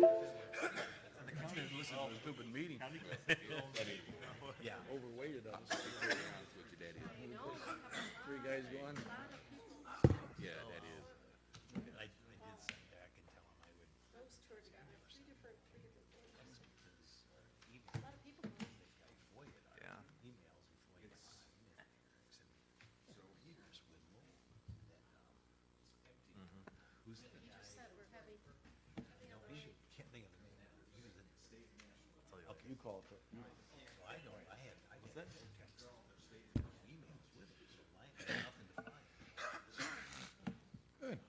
The county listen to the stupid meeting. Yeah. Overweighted us. What your dad is. Three guys going. Yeah, that is. I did send back and tell him I would. Those tours got three different things. A lot of people. Yeah. Emails and FOIA my email lyrics and so here's with Mo that who's the guy? Just said we're having, No, he can't think of the name. He was in state national. Okay. You call it. Well, I don't. I had no text. Emails with it, so I had nothing to find. Good.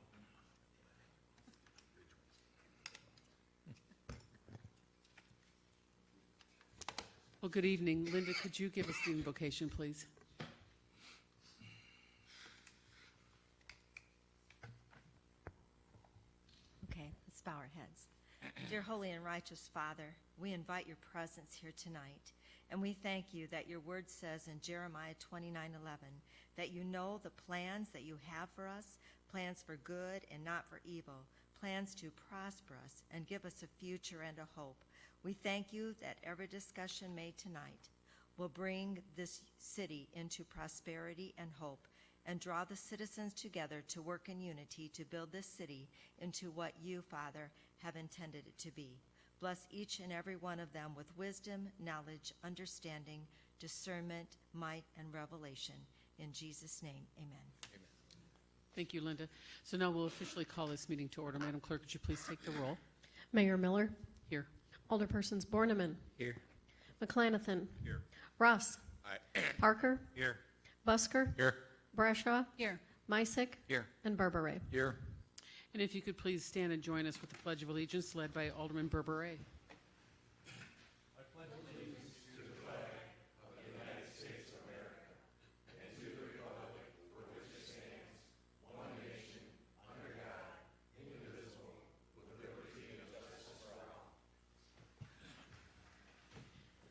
Well, good evening. Linda, could you give us the invocation, please? Okay, let's bow our heads. Dear holy and righteous Father, we invite your presence here tonight, and we thank you that your word says in Jeremiah 29:11 that you know the plans that you have for us, plans for good and not for evil, plans to prosper us and give us a future and a hope. We thank you that every discussion made tonight will bring this city into prosperity and hope and draw the citizens together to work in unity to build this city into what you, Father, have intended it to be. Bless each and every one of them with wisdom, knowledge, understanding, discernment, might, and revelation. In Jesus' name, amen. Thank you, Linda. So now we'll officially call this meeting to order. Madam Clerk, would you please take the roll? Mayor Miller, Here. Alderpersons Borneman, Here. McClanathan, Here. Ross, Aye. Parker, Here. Busker, Here. Brashaw, Here. Mysick, Here. and Barbaray. Here. And if you could please stand and join us with the Pledge of Allegiance led by Alderman Berberay.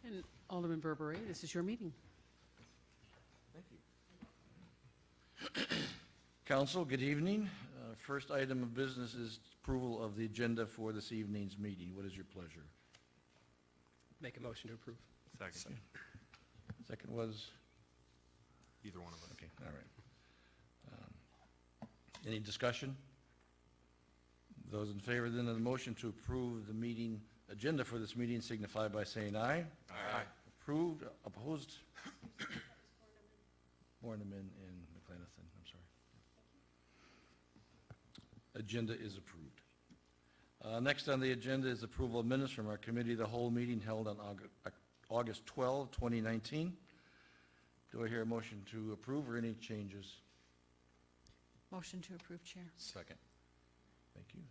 And Alderman Berberay, this is your meeting. Thank you. Council, good evening. First item of business is approval of the agenda for this evening's meeting. What is your pleasure? Make a motion to approve. Second. Second was? Either one of us. Okay, all right. Any discussion? Those in favor then of the motion to approve the meeting agenda for this meeting signify by saying aye. Aye. Approved, opposed? Borneman and McClanathan, I'm sorry. Agenda is approved. Next on the agenda is approval of minutes from our committee of the whole meeting held on August 12, 2019. Do I hear a motion to approve or any changes? Motion to approve, Chair. Second. Thank you.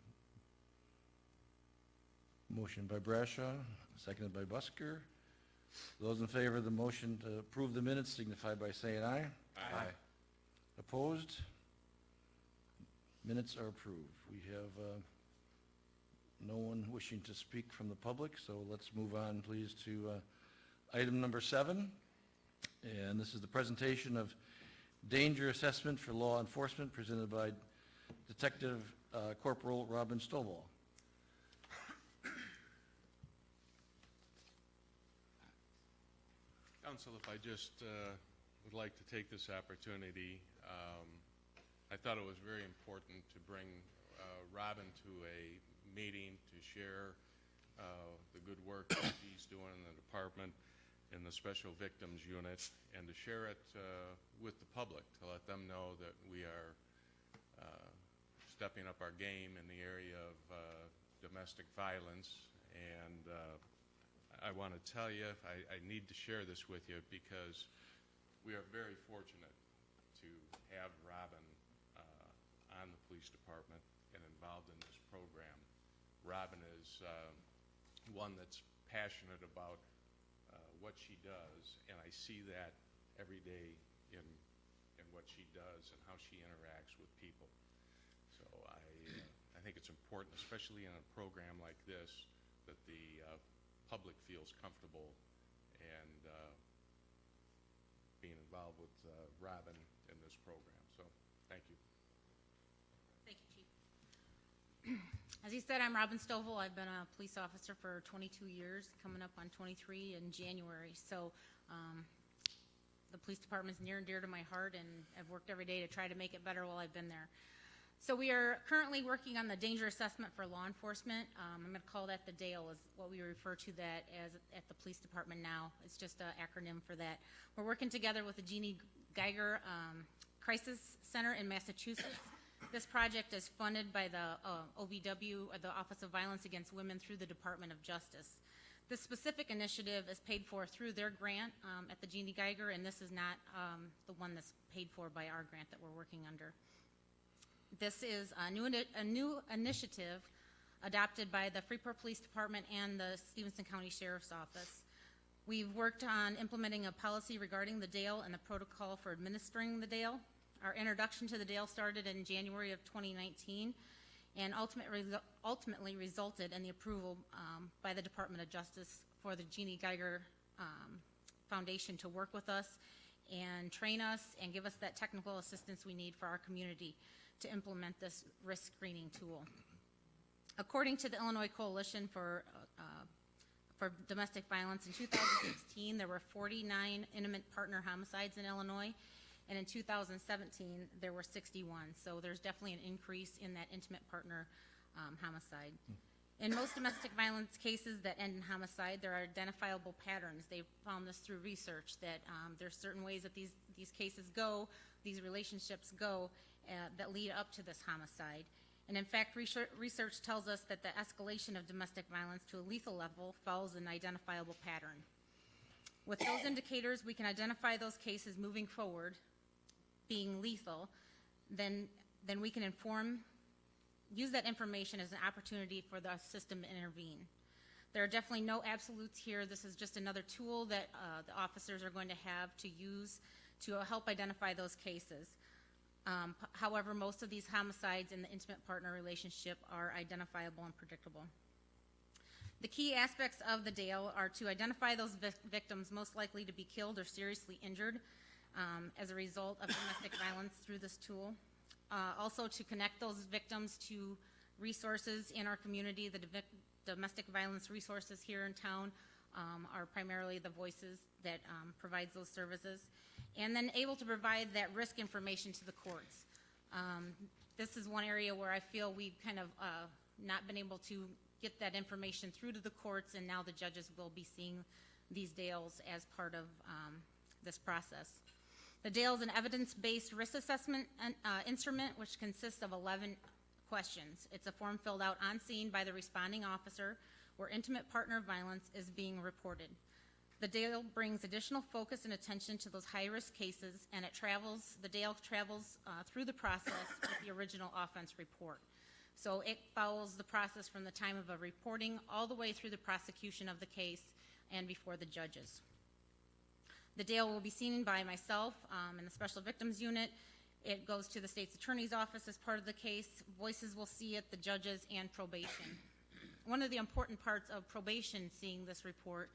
Motion by Brashaw, seconded by Busker. Those in favor of the motion to approve the minutes signify by saying aye. Aye. Opposed? Minutes are approved. We have no one wishing to speak from the public, so let's move on, please, to item number 7. And this is the presentation of danger assessment for law enforcement presented by Detective Corporal Robin Stovall. Council, if I just would like to take this opportunity, I thought it was very important to bring Robin to a meeting to share the good work that he's doing in the department in the Special Victims Unit and to share it with the public, to let them know that we are stepping up our game in the area of domestic violence. And I want to tell you, I need to share this with you because we are very fortunate to have Robin on the police department and involved in this program. Robin is one that's passionate about what she does, and I see that every day in what she does and how she interacts with people. So I think it's important, especially in a program like this, that the public feels comfortable and being involved with Robin in this program. So thank you. Thank you, Chief. As he said, I'm Robin Stovall. I've been a police officer for 22 years, coming up on 23 in January. So the police department's near and dear to my heart, and I've worked every day to try to make it better while I've been there. So we are currently working on the danger assessment for law enforcement. I'm going to call that the DALE, is what we refer to that as at the police department now. It's just an acronym for that. We're working together with the Jeannie Geiger Crisis Center in Massachusetts. This project is funded by the OVW, or the Office of Violence Against Women, through the Department of Justice. This specific initiative is paid for through their grant at the Jeannie Geiger, and this is not the one that's paid for by our grant that we're working under. This is a new initiative adopted by the Freeport Police Department and the Stevenson County Sheriff's Office. We've worked on implementing a policy regarding the DALE and the protocol for administering the DALE. Our introduction to the DALE started in January of 2019 and ultimately resulted in the approval by the Department of Justice for the Jeannie Geiger Foundation to work with us and train us and give us that technical assistance we need for our community to implement this risk screening tool. According to the Illinois Coalition for Domestic Violence, in 2016 there were 49 intimate partner homicides in Illinois, and in 2017 there were 61. So there's definitely an increase in that intimate partner homicide. In most domestic violence cases that end in homicide, there are identifiable patterns. They've found this through research that there's certain ways that these cases go, these relationships go, that lead up to this homicide. And in fact, research tells us that the escalation of domestic violence to a lethal level follows an identifiable pattern. With those indicators, we can identify those cases moving forward being lethal, then we can use that information as an opportunity for the system to intervene. There are definitely no absolutes here. This is just another tool that the officers are going to have to use to help identify those cases. However, most of these homicides in the intimate partner relationship are identifiable and predictable. The key aspects of the DALE are to identify those victims most likely to be killed or seriously injured as a result of domestic violence through this tool. Also to connect those victims to resources in our community. The domestic violence resources here in town are primarily the voices that provides those services. And then able to provide that risk information to the courts. This is one area where I feel we've kind of not been able to get that information through to the courts, and now the judges will be seeing these DALEs as part of this process. The DALE is an evidence-based risk assessment instrument which consists of 11 questions. It's a form filled out on scene by the responding officer where intimate partner violence is being reported. The DALE brings additional focus and attention to those high-risk cases, and the DALE travels through the process with the original offense report. So it follows the process from the time of a reporting all the way through the prosecution of the case and before the judges. The DALE will be seen by myself in the Special Victims Unit. It goes to the state's attorney's office as part of the case. Voices will see it, the judges, and probation. One of the important parts of probation seeing this report,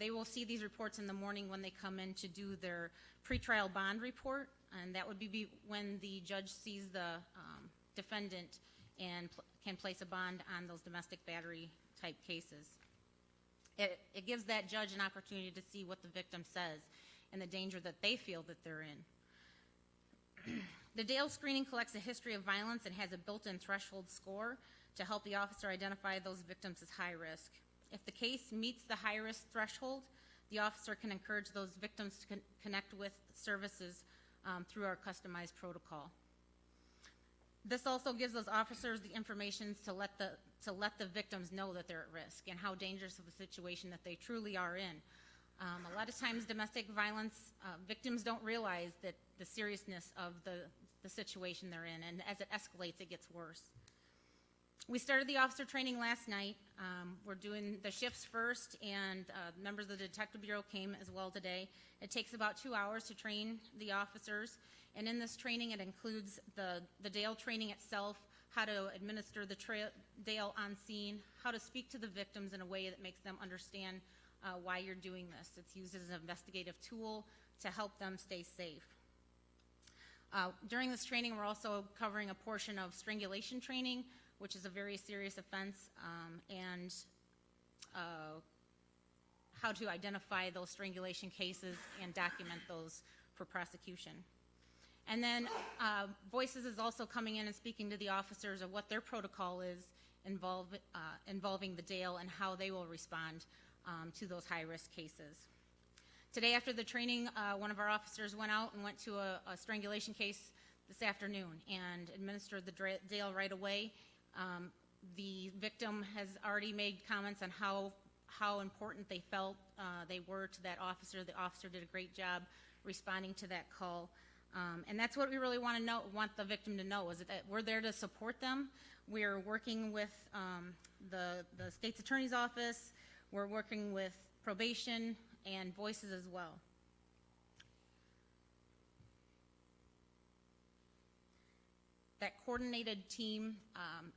they will see these reports in the morning when they come in to do their pretrial bond report, and that would be when the judge sees the defendant and can place a bond on those domestic battery type cases. It gives that judge an opportunity to see what the victim says and the danger that they feel that they're in. The DALE screening collects a history of violence and has a built-in threshold score to help the officer identify those victims as high risk. If the case meets the high-risk threshold, the officer can encourage those victims to connect with services through our customized protocol. This also gives those officers the information to let the victims know that they're at risk and how dangerous of a situation that they truly are in. A lot of times domestic violence victims don't realize that the seriousness of the situation they're in, and as it escalates, it gets worse. We started the officer training last night. We're doing the shifts first, and members of the Detective Bureau came as well today. It takes about 2 hours to train the officers, and in this training it includes the DALE training itself, how to administer the DALE on scene, how to speak to the victims in a way that makes them understand why you're doing this. It's used as an investigative tool to help them stay safe. During this training, we're also covering a portion of strangulation training, which is a very serious offense, and how to identify those strangulation cases and document those for prosecution. And then Voices is also coming in and speaking to the officers of what their protocol is involving the jail and how they will respond to those high-risk cases. Today after the training, one of our officers went out and went to a strangulation case this afternoon and administered the jail right away. The victim has already made comments on how important they felt they were to that officer. The officer did a great job responding to that call. And that's what we really want the victim to know, is that we're there to support them. We're working with the state's attorney's office. We're working with probation and Voices as well. That coordinated team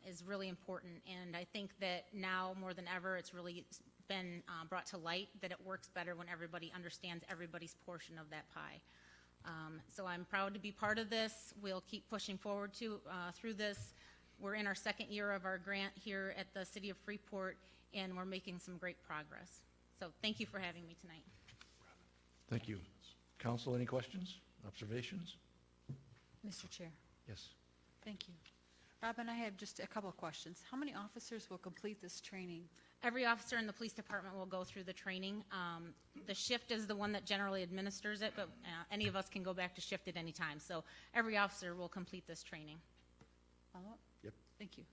is really important, and I think that now more than ever it's really been brought to light that it works better when everybody understands everybody's portion of that pie. So I'm proud to be part of this. We'll keep pushing forward through this. We're in our second year of our grant here at the City of Freeport, and we're making some great progress. So thank you for having me tonight. Thank you. Council, any questions, observations? Mr. Chair, Yes. thank you. Robin, I have just a couple of questions. How many officers will complete this training? Every officer in the police department will go through the training. The shift is the one that generally administers it, but any of us can go back to shift at any time. So every officer will complete this training. Follow-up? Yep. Thank you.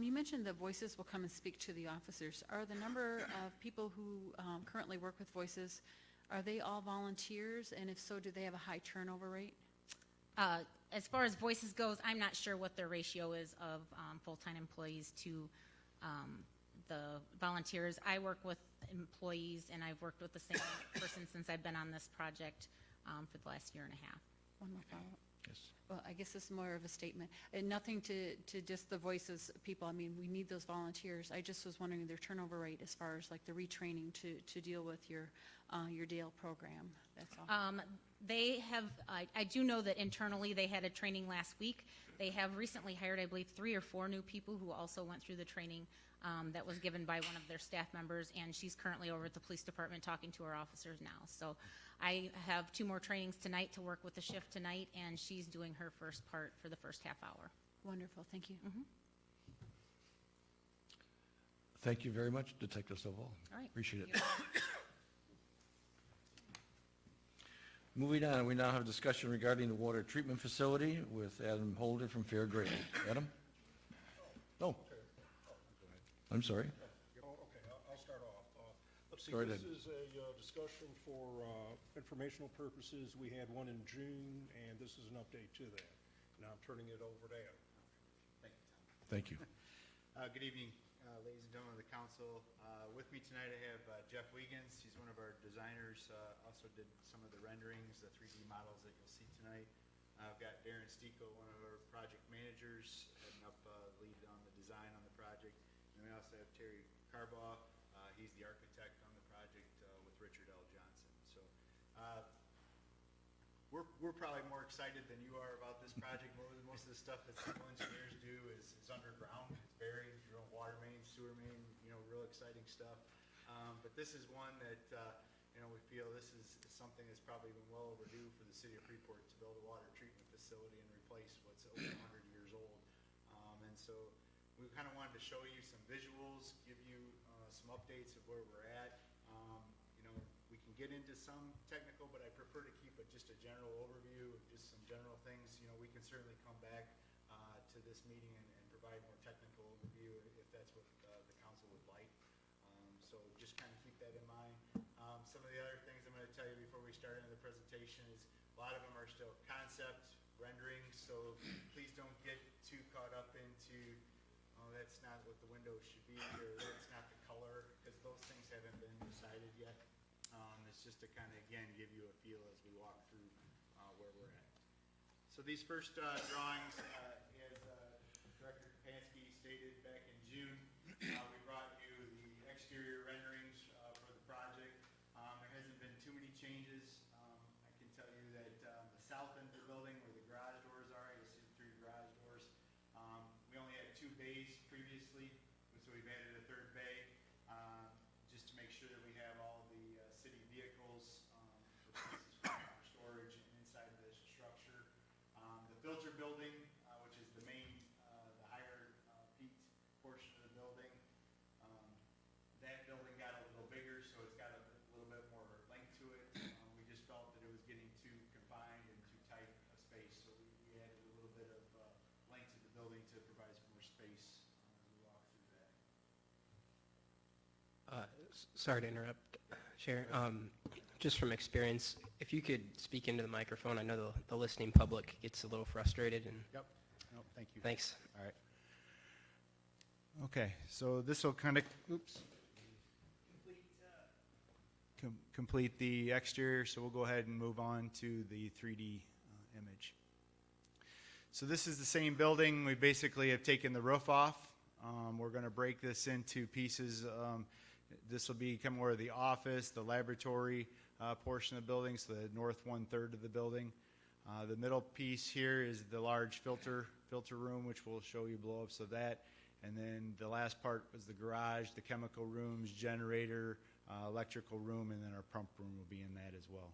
You mentioned that Voices will come and speak to the officers. Are the number of people who currently work with Voices, are they all volunteers? And if so, do they have a high turnover rate? As far as Voices goes, I'm not sure what their ratio is of full-time employees to the volunteers. I work with employees, and I've worked with the same person since I've been on this project for the last year and a half. One more follow-up. Yes. Well, I guess this is more of a statement. And nothing to just the Voices people. I mean, we need those volunteers. I just was wondering their turnover rate as far as like the retraining to deal with your Dale program. That's all. They have, I do know that internally they had a training last week. They have recently hired, I believe, 3 or 4 new people who also went through the training that was given by one of their staff members, and she's currently over at the police department talking to her officers now. So I have 2 more trainings tonight to work with the shift tonight, and she's doing her first part for the first half hour. Wonderful. Thank you. Thank you very much, Detective Stovall. All right. Appreciate it. Moving on, we now have a discussion regarding the water treatment facility with Adam Holder from Fair Grade. Adam? Oh. I'm sorry. Oh, okay, I'll start off. Let's see, Go right this ahead. is a discussion for informational purposes. We had one in June, and this is an update to that. Now I'm turning it over to Adam. Thank you, Tom. Thank you. Good evening, ladies and gentlemen of the council. With me tonight I have Jeff Wiegans. He's one of our designers, also did some of the renderings, the 3D models that you'll see tonight. I've got Darren Stico, one of our project managers, heading up lead on the design on the project. And we also have Terry Carbaugh. He's the architect on the project with Richard L. Johnson. So we're probably more excited than you are about this project. Most of the stuff that civil engineers do is underground. It's buried, water main, sewer main, real exciting stuff. But this is one that, we feel this is something that's probably been well overdue for the city of Freeport to build a water treatment facility and replace what's over 100 years old. And so we kind of wanted to show you some visuals, give you some updates of where we're at. We can get into some technical, but I prefer to keep it just a general overview of just some general things. We can certainly come back to this meeting and provide more technical overview if that's what the council would like. So just kind of keep that in mind. Some of the other things I'm going to tell you before we start into the presentation is a lot of them are still concept renderings, so please don't get too caught up into, oh, that's not what the window should be, or that's not the color, because those things haven't been decided yet. It's just to kind of, again, give you a feel as we walk through where we're at. So these first drawings, as Director Kapansky stated back in June, we brought you the exterior renderings for the project. There hasn't been too many changes. I can tell you that the south end of the building where the garage doors are, you'll see the 3 garage doors. We only had 2 bays Sorry to interrupt, Chair. Just from experience, if you could speak into the microphone, I know the listening public gets a little frustrated, and Yep. No, thank you. thanks. All right. Okay, so this will kind of, complete the exterior, so we'll go ahead and move on to the 3D image. So this is the same building. We basically have taken the roof off. We're going to break this into pieces. This will become more of the office, the laboratory portion of the building, so the north 1/3 of the building. The middle piece here is the large filter room, which we'll show you blow-ups of that. And then the last part was the garage, the chemical rooms, generator, electrical room, and then our pump room will be in that as well.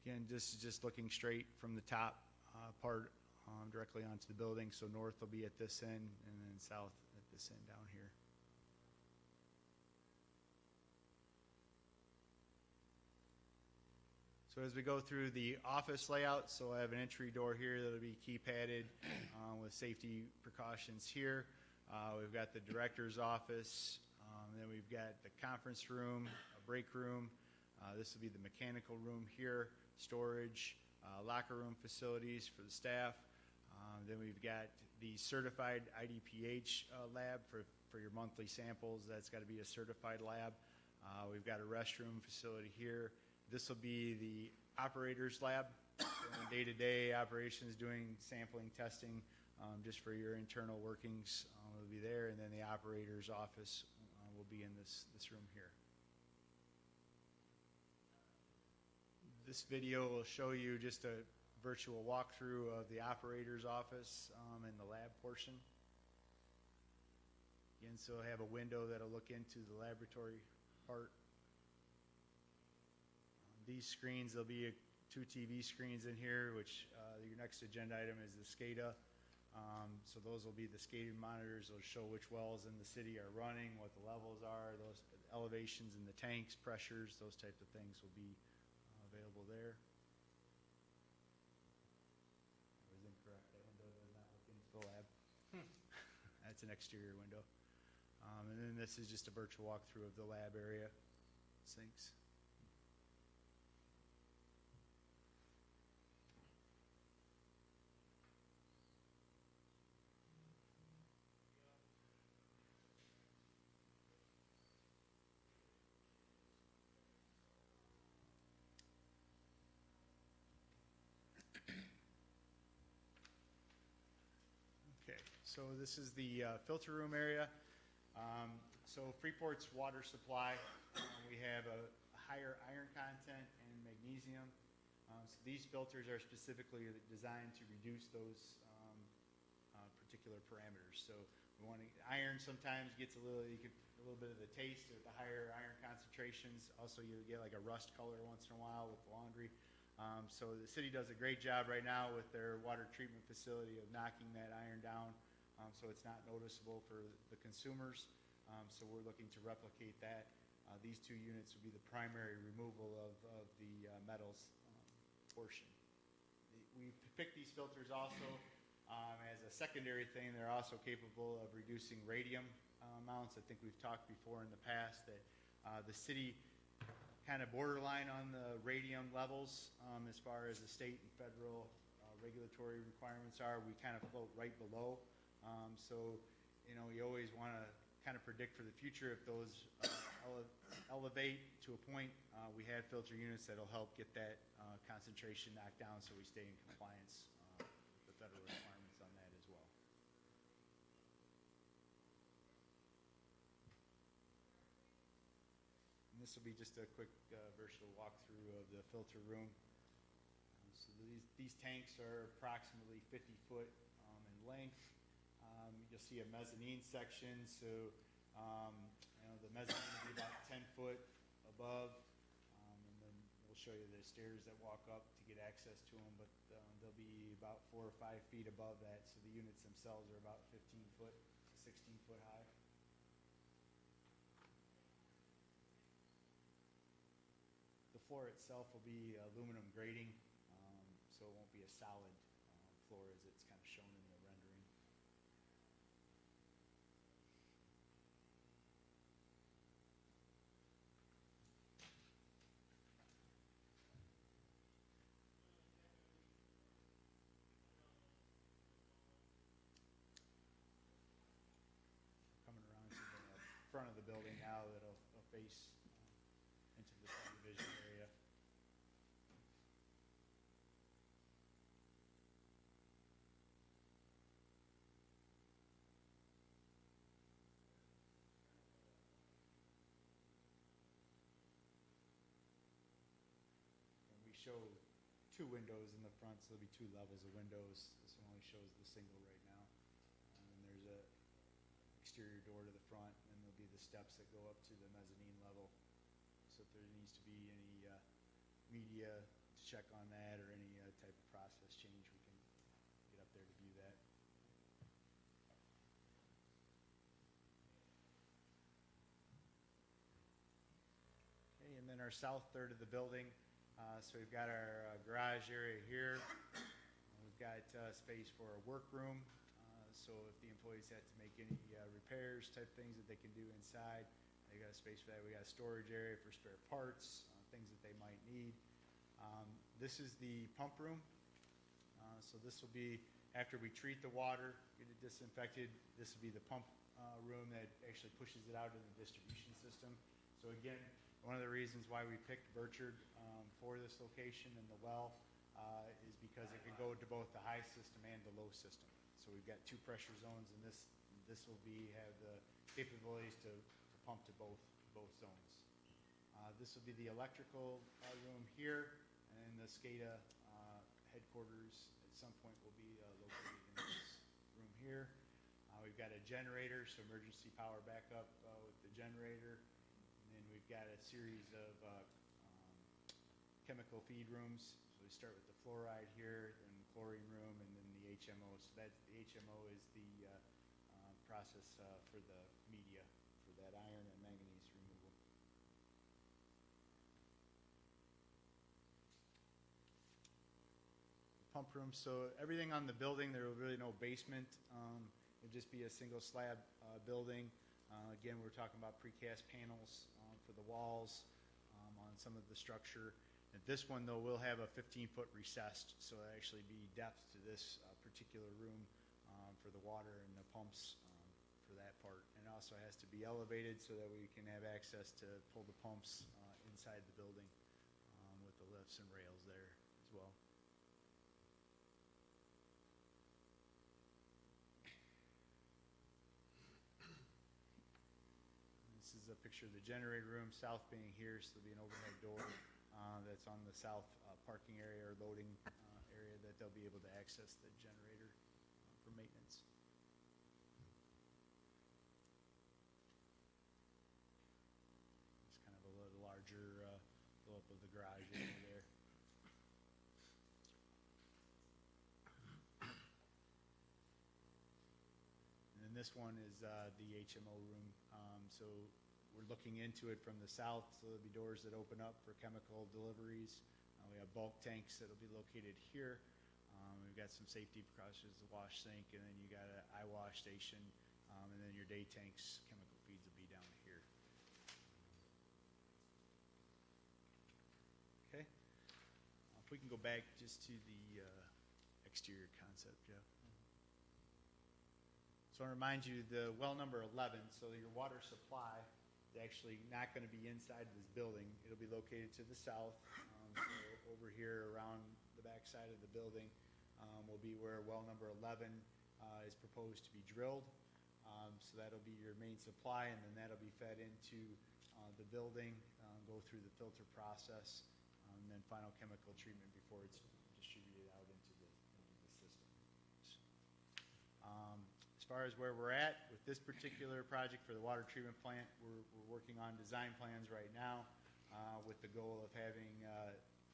Again, this is just looking straight from the top part directly onto the building. So north will be at this end, and then south at this end down here. So as we go through the office layout, so I have an entry door here that'll be keypadded with safety precautions here. We've got the director's office, then we've got the conference room, a break room. This will be the mechanical room here, storage, locker room facilities for the staff. Then we've got the certified IDPH lab for your monthly samples. That's got to be a certified lab. We've got a restroom facility here. This will be the operator's lab, day-to-day operations, doing sampling, testing, just for your internal workings will be there, and then the operator's office will be in this room here. This video will show you just a virtual walkthrough of the operator's office and the lab portion. Again, so I have a window that'll look into the laboratory part. These screens, there'll be 2 TV screens in here, which your next agenda item is the SCADA. So those will be the SCADA monitors. They'll show which wells in the city are running, what the levels are, those elevations in the tanks, pressures, those types of things will be available there. I was incorrect. That window does not look into the lab. That's an exterior window. And then this is just a virtual walkthrough of the lab area, sinks. Okay, so this is the filter room area. So Freeport's water supply, we have a higher iron content and magnesium. So these filters are specifically designed to reduce those particular parameters. So we want to, iron sometimes gets a little bit of the taste with the higher iron concentrations. Also, you get like a rust color once in a while with laundry. So the city does a great job right now with their water treatment facility of knocking that iron down, so it's not noticeable for the consumers. So we're looking to replicate that. These 2 units will be the primary removal of the metals portion. We picked these filters also as a secondary thing. They're also capable of reducing radium amounts. I think we've talked before in the past that the city kind of borderline on the radium levels as far as the state and federal regulatory requirements are. We kind of float right below. So, you know, you always want to kind of predict for the future if those elevate to a point. We have filter units that'll help get that concentration knocked down so we stay in compliance with the federal requirements on that as well. And this will be just a quick virtual walkthrough of the filter room. So these tanks are approximately 50 foot in length. You'll see a mezzanine section, so you know, the mezzanine will be about 10 foot above, and then we'll show you the stairs that walk up to get access to them, but they'll be about 4 or 5 feet above that, so the units themselves are about 15 foot to 16 foot high. The floor itself will be aluminum grating, so it won't be a solid floor as it's kind of shown in the rendering. the building now that'll face into the subdivision area. And we show 2 windows in the front, so there'll be 2 levels of windows. This one only shows the single right now. And then there's a exterior door to the front, and there'll be the steps that go up to the mezzanine level. So if there needs to be any media to check on that or any type of process change, we can get up there to view that. Okay, and then our south third of the building. So we've got our garage area here. We've got space for a workroom. So if the employees had to make any repairs type things that they can do inside, they got a space for that. We got a storage area for spare parts, things that they might need. This is the pump room. So this will be, after we treat the water, get it disinfected, this will be the pump room that actually pushes it out in the distribution system. So again, one of the reasons why we picked Burchard for this location and the well is because it can go to both the high system and the low system. So we've got 2 pressure zones, and this will have the capabilities to pump to both zones. This will be the electrical room here, and the SCADA headquarters at some point will be located in this room here. We've got a generator, so emergency power backup with the generator. And then we've got a series of chemical feed rooms. So we start with the fluoride here, then the chlorine room, and then the HMO. So that's the HMO is the process for the media for that iron and manganese removal. Pump room. So everything on the building, there will really no basement. It'll just be a single slab building. Again, we're talking about precast panels for the walls on some of the structure. And this one, though, will have a 15-foot recessed, so it'll actually be depth to this particular room for the water and the pumps for that part. And it also has to be elevated so that we can have access to pull the pumps inside the building with the lifts and rails there as well. This is a picture of the generator room, south being here, so there'll be an overhead door that's on the south parking area or loading area that they'll be able to access the generator for maintenance. It's kind of a little larger blow-up of the garage area there. And then this one is the HMO room. So we're looking into it from the south, so there'll be doors that open up for chemical deliveries. We have bulk tanks that'll be located here. We've got some safety precautions, the wash sink, and then you got an eye wash station, and then your day tanks, chemical feeds will be down here. Okay. If we can go back just to the exterior concept, Jeff. So I want to remind you, the well number 11, so your water supply is actually not going to be inside this building. It'll be located to the south, so over here around the back side of the building will be where well number 11 is proposed to be drilled. So that'll be your main supply, and then that'll be fed into the building, go through the filter process, and then final chemical treatment before it's distributed out into the system. As far as where we're at with this particular project for the water treatment plant, we're working on design plans right now with the goal of having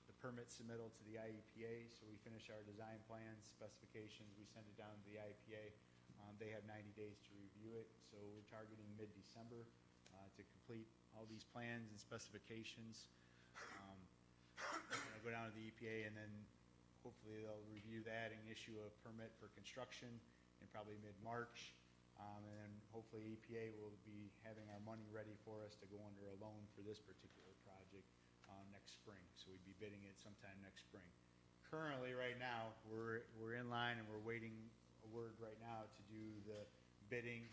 the permit submittal to the IEPA. So we finish our design plans, specifications, we send it down to the IEPA. They have 90 days to review it. So we're targeting mid-December to complete all these plans and specifications. Go down to the EPA, and then hopefully they'll review that and issue a permit for construction in probably mid-March. And then hopefully EPA will be having our money ready for us to go under a loan for this particular project next spring. So we'd be bidding it sometime next spring. Currently, right now, we're in line and we're waiting a word right now to do the bidding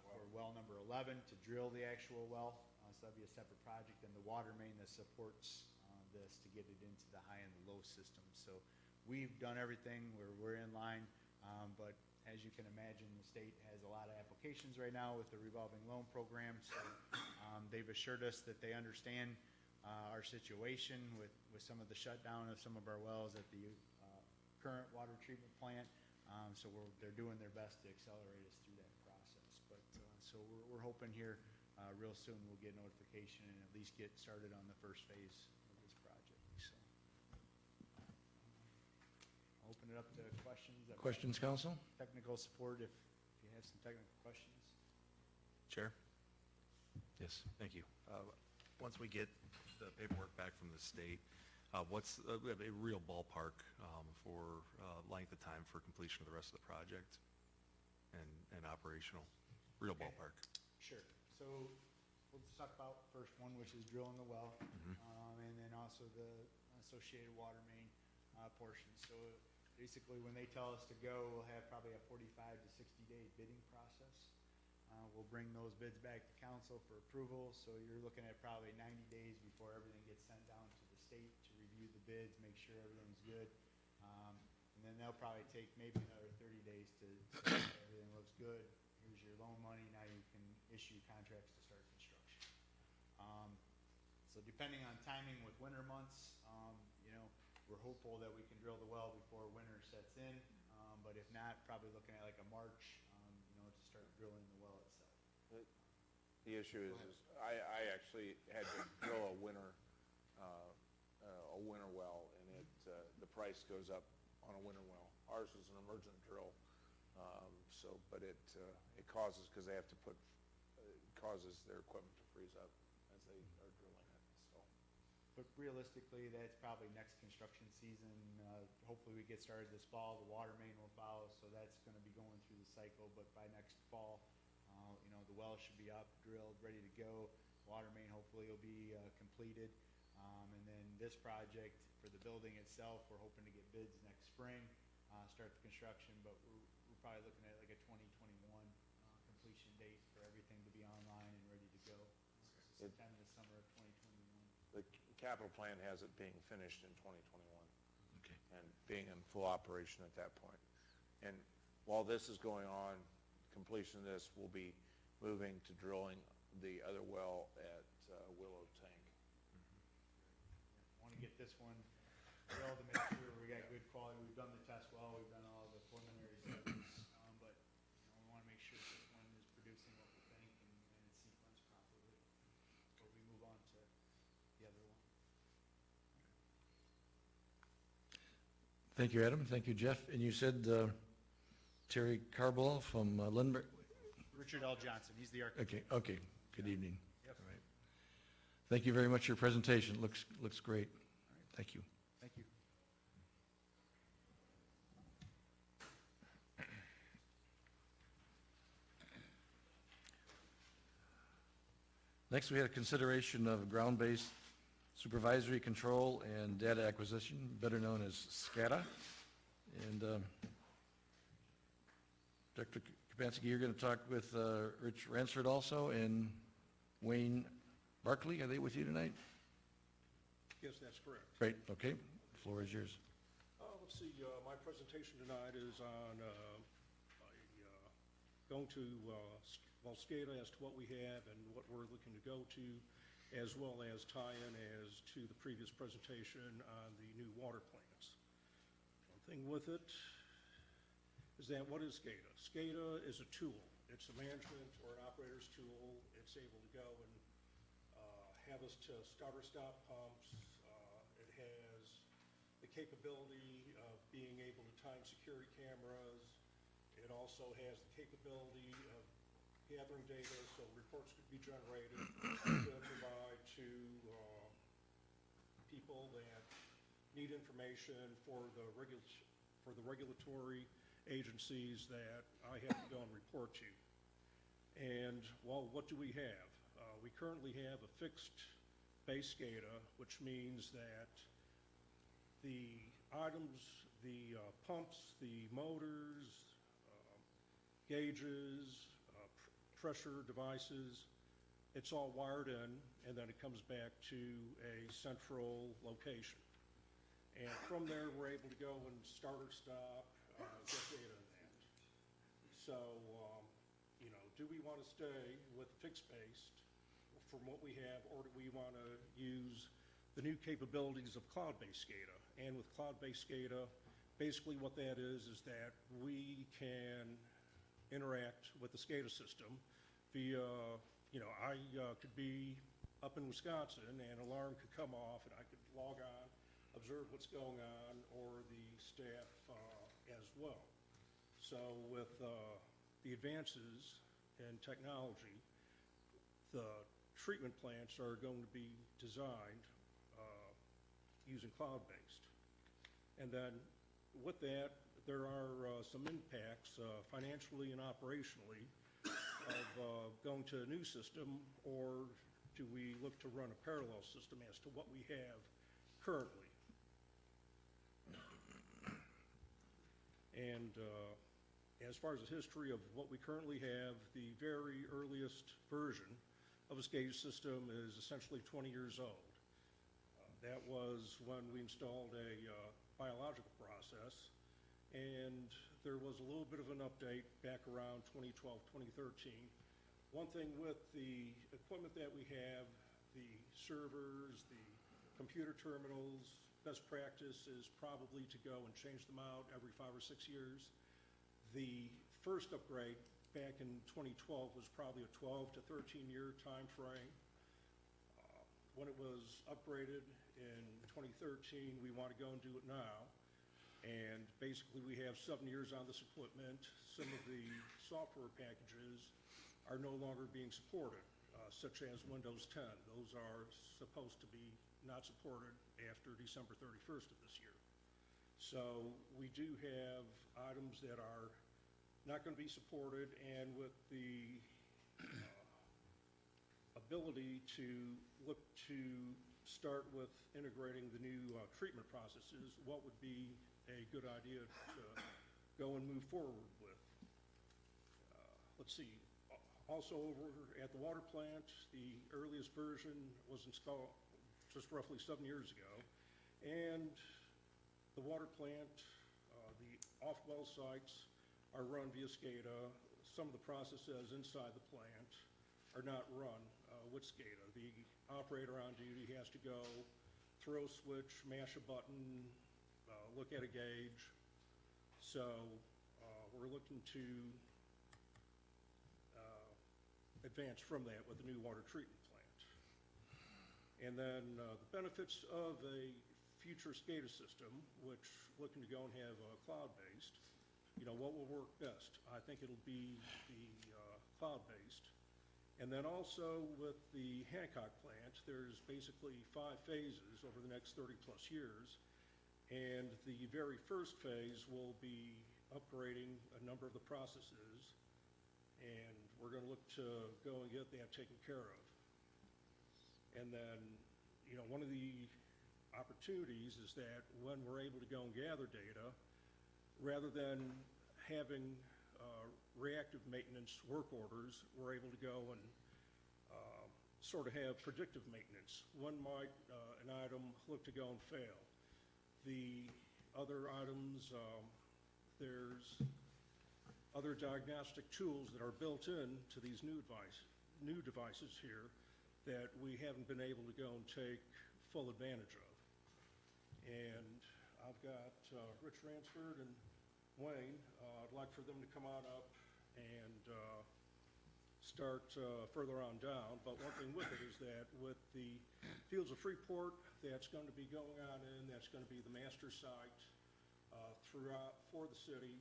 for well number 11 to drill the actual well. So that'd be a separate project, and the water main that supports this to get it into the high and the low system. So we've done everything, we're in line, but as you can imagine, the state has a lot of applications right now with the revolving loan program. So they've assured us that they understand our situation with some of the shutdown of some of our wells at the current water treatment plant. So they're doing their best to accelerate us through that process. But so we're hoping here real soon we'll get notification and at least get started on the first phase of this project. So I'll open it up to questions. Questions, council? Technical support if you have some technical questions. Chair? Yes. Thank you. Once we get the paperwork back from the state, what's a real ballpark for length of time for completion of the rest of the project and operational? Real ballpark. Sure. So we'll just talk about first one, which is drilling the well, and then also the associated water main portion. So basically, when they tell us to go, we'll have probably a 45 to 60-day bidding process. We'll bring those bids back to council for approval. So you're looking at probably 90 days before everything gets sent down to the state to review the bids, make sure everything's good. And then they'll probably take maybe another 30 days to say everything looks good. Here's your loan money. Now you can issue contracts to start construction. So depending on timing with winter months, we're hopeful that we can drill the well before winter sets in. But if not, probably looking at like a March, to start drilling the well itself. The issue is I actually had to drill a winter well, and the price goes up on a winter well. Ours is an emergent drill, but it causes, because they have to causes their equipment to freeze up as they are drilling it. So, but realistically, that's probably next construction season. Hopefully, we get started this fall. The water main will follow, so that's going to be going through the cycle. But by next fall, the well should be up, drilled, ready to go. Water main hopefully will be completed. And then this project for the building itself, we're hoping to get bids next spring, start the construction, but we're probably looking at like a 2021 completion date for everything to be online and ready to go. So sometime in the summer of 2021. the capital plan has it being finished in 2021. Okay. And being in full operation at that point. And while this is going on, completion of this will be moving to drilling the other well at Willow Tank. Want to get this one drilled to make sure we got good quality. We've done the test well, we've done all the preliminary studies, but we want to make sure this one is producing what we think and it's sequenced properly before we move on to the other one. Thank you, Adam. Thank you, Jeff. And you said Terry Carball from Lindbergh? Richard L. Johnson, he's the architect. Okay. Good evening. Yep. All right. Thank you very much for your presentation. Looks great. Thank you. Thank you. Next, we had a consideration of ground-based supervisory control and data acquisition, better known as SCADA. And Dr. Kapansky, you're going to talk with Rich Ransford also, and Wayne Barkley. Are they with you tonight? Yes, that's correct. Great, okay. The floor is yours. Let's see, my presentation tonight is on going to, SCADA as to what we have and what we're looking to go to, as well as tie-in as to the previous presentation on the new water plants. One thing with it is that, what is SCADA? SCADA is a tool. It's a management or an operator's tool. It's able to go and have us to start or stop pumps. It has the capability of being able to time security cameras. It also has the capability of gathering data so reports could be generated to provide to people that need information for the regulatory agencies that I have to go and report to. And, well, what do we have? We currently have a fixed base SCADA, which means that the items, the pumps, the motors, gauges, pressure devices. It's all wired in, and then it comes back to a central location. And from there, we're able to go and start or stop, get data in that. So, do we want to stay with fixed-based from what we have, or do we want to use the new capabilities of cloud-based SCADA? And with cloud-based SCADA, basically what that is that we can interact with the SCADA system via, I could be up in Wisconsin and an alarm could come off and I could log on, observe what's going on, or the staff as well. So with the advances in technology, the treatment plants are going to be designed using cloud-based. And then with that, there are some impacts financially and operationally of going to a new system, or do we look to run a parallel system as to what we have currently? And as far as the history of what we currently have, the very earliest version of a SCADA system is essentially 20 years old. That was when we installed a biological process, and there was a little bit of an update back around 2012, 2013. One thing with the equipment that we have, the servers, the computer terminals, best practice is probably to go and change them out every 5 or 6 years. The first upgrade back in 2012 was probably a 12 to 13 year time frame. When it was upgraded in 2013, we want to go and do it now. And basically we have 7 years on this equipment. Some of the software packages are no longer being supported, such as Windows 10. Those are supposed to be not supported after December 31st of this year. So we do have items that are not going to be supported, and with the ability to look to start with integrating the new treatment processes, what would be a good idea to go and move forward with? Let's see. Also over at the water plant, the earliest version was installed just roughly 7 years ago, and the water plant, the off-well sites are run via SCADA. Some of the processes inside the plant are not run with SCADA. The operator on duty has to go, throw a switch, mash a button, look at a gauge. So we're looking to advance from that with the new water treatment plant. And then the benefits of a future SCADA system, which looking to go and have cloud-based, what will work best? I think it'll be the cloud-based. And then also with the Hancock plant, there's basically 5 phases over the next 30 plus years. And the very first phase will be upgrading a number of the processes, and we're going to look to go and get that taken care of. And then, one of the opportunities is that when we're able to go and gather data, rather than having reactive maintenance work orders, we're able to go and sort of have predictive maintenance. When might an item look to go and fail? The other items, there's other diagnostic tools that are built in to these new devices here that we haven't been able to go and take full advantage of. And I've got Rich Ransford and Wayne. I'd like for them to come on up and start further on down. But one thing with it is that with the Fields of Freeport that's going to be going on in, that's going to be the master site throughout for the city.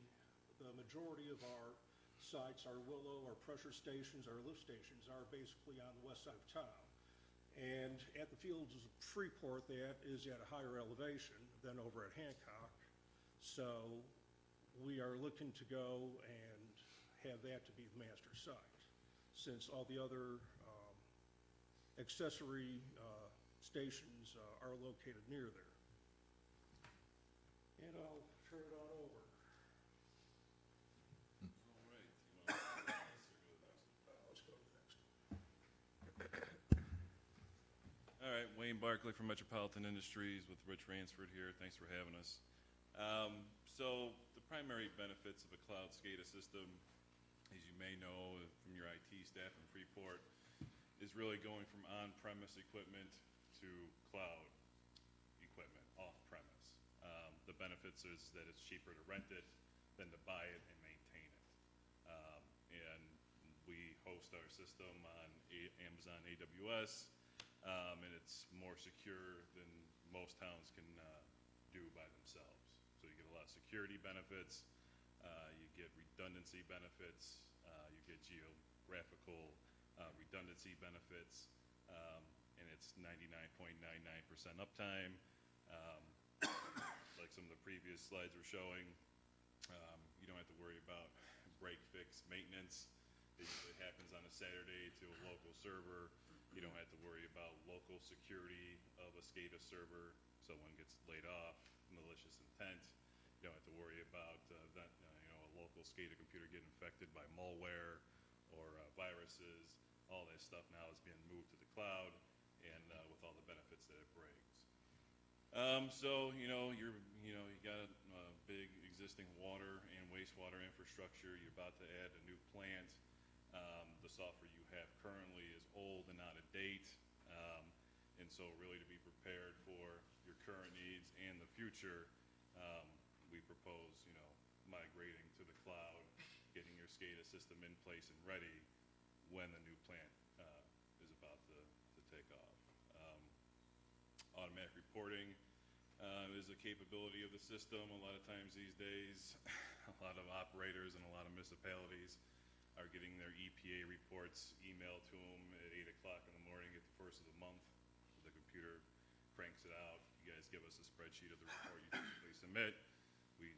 The majority of our sites, our willow, our pressure stations, our lift stations are basically on the west side of town. And at the Fields of Freeport, that is at a higher elevation than over at Hancock. So we are looking to go and have that to be the master site, since all the other accessory stations are located near there. And I'll turn it on over. Wayne Barkley from Metropolitan Industries with Rich Ransford here. Thanks for having us. So the primary benefits of a cloud SCADA system, as you may know from your IT staff in Freeport, is really going from on-premise equipment to cloud equipment, off-premise. The benefits is that it's cheaper to rent it than to buy it and maintain it. And we host our system on Amazon AWS, and it's more secure than most towns can do by themselves. So you get a lot of security benefits, you get redundancy benefits, you get geographical redundancy benefits, and it's 99.99% uptime. Like some of the previous slides were showing, you don't have to worry about break, fix, maintenance. It usually happens on a Saturday to a local server. You don't have to worry about local security of a SCADA server. Someone gets laid off, malicious intent. You don't have to worry about a local SCADA computer getting infected by malware or viruses. All that stuff now is being moved to the cloud, and with all the benefits that it brings. So you got a big existing water and wastewater infrastructure. You're about to add a new plant. The software you have currently is old and out of date, and so really to be prepared for your current needs and the future, we propose migrating to the cloud, getting your SCADA system in place and ready when the new plant is about to take off. Automatic reporting is a capability of the system. A lot of times these days, a lot of operators and a lot of municipalities are getting their EPA reports emailed to them at 8 o'clock in the morning at the first of the month. The computer cranks it out. You guys give us a spreadsheet of the report you typically submit. We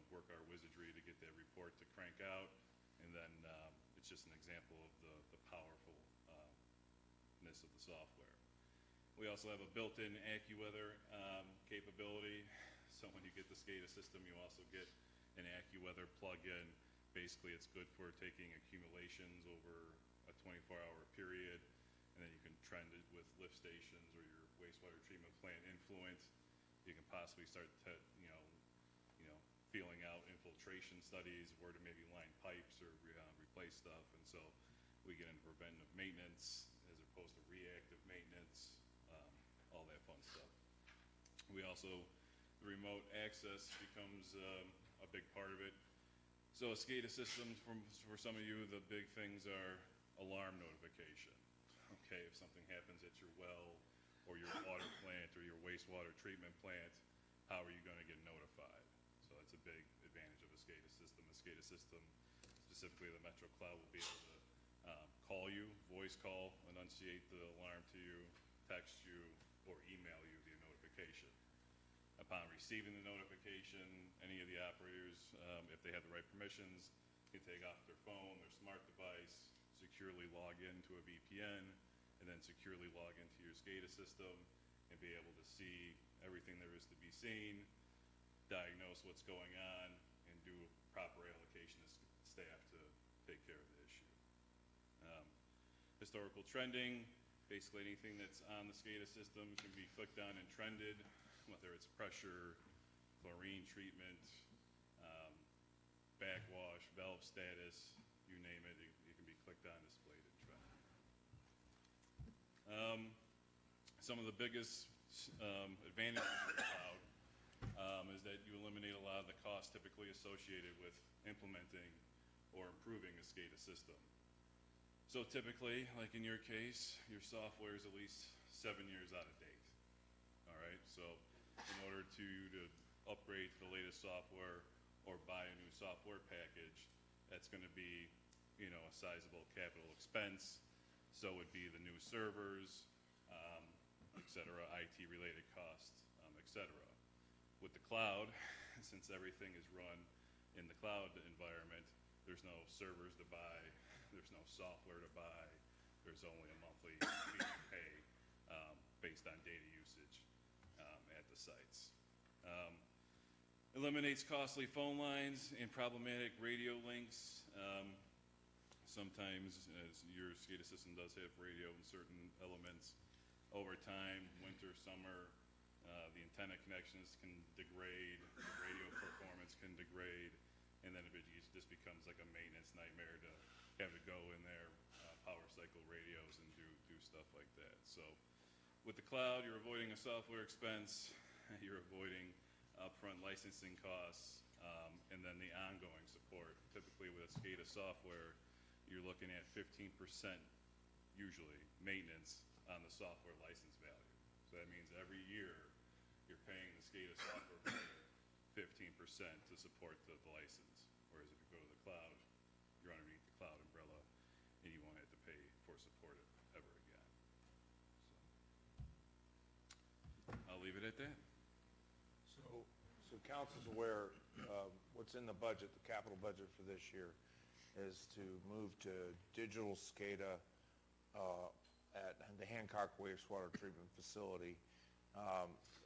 work our wizardry to get that report to crank out, and then it's just an example of the powerfulness of the software. We also have a built-in AccuWeather capability. So when you get the SCADA system, you also get an AccuWeather plug-in. Basically, it's good for taking accumulations over a 24-hour period, and then you can trend it with lift stations or your wastewater treatment plant influent. You can possibly start feeling out infiltration studies, where to maybe line pipes or replace stuff, and so we get into preventive maintenance as opposed to reactive maintenance, all that fun stuff. We also, the remote access becomes a big part of it. So a SCADA system, for some of you, the big things are alarm notification. Okay, if something happens at your well or your water plant or your wastewater treatment plant, how are you going to get notified? So that's a big advantage of a SCADA system. A SCADA system, specifically the Metro Cloud, will be able to call you, voice call, enunciate the alarm to you, text you, or email you the notification. Upon receiving the notification, any of the operators, if they have the right permissions, can take off their phone, their smart device, securely log into a VPN, and then securely log into your SCADA system and be able to see everything there is to be seen, diagnose what's going on, and do proper allocation of staff to take care of the issue. Historical trending, basically anything that's on the SCADA system can be clicked on and trended, whether it's pressure, chlorine treatment, backwash, valve status, you name it, it can be clicked on, displayed, and trended. Some of the biggest advantages of the cloud is that you eliminate a lot of the costs typically associated with implementing or improving a SCADA system. So typically, like in your case, your software is at least 7 years out of date. All right, so in order to upgrade to the latest software or buy a new software package, that's going to be, a sizable capital expense. So would be the new servers, et cetera, IT-related costs, et cetera. With the cloud, since everything is run in the cloud environment, there's no servers to buy, there's no software to buy, there's only a monthly fee to pay based on data usage at the sites. Eliminates costly phone lines and problematic radio links. Sometimes, as your SCADA system does have radio in certain elements, over time, when winter, summer, the antenna connections can degrade, the radio performance can degrade, and then it just becomes like a maintenance nightmare to have to go in there, power cycle radios and do stuff like that. So with the cloud, you're avoiding a software expense, you're avoiding upfront licensing costs, and then the ongoing support. Typically with SCADA software, you're looking at 15% usually maintenance on the software license value. So that means every year you're paying the SCADA software vendor 15% to support the license. Whereas if you go to the cloud, you're underneath the cloud umbrella and you won't have to pay for support ever again. So I'll leave it at that. So council's aware, what's in the budget, the capital budget for this year, is to move to digital SCADA at the Hancock wastewater treatment facility,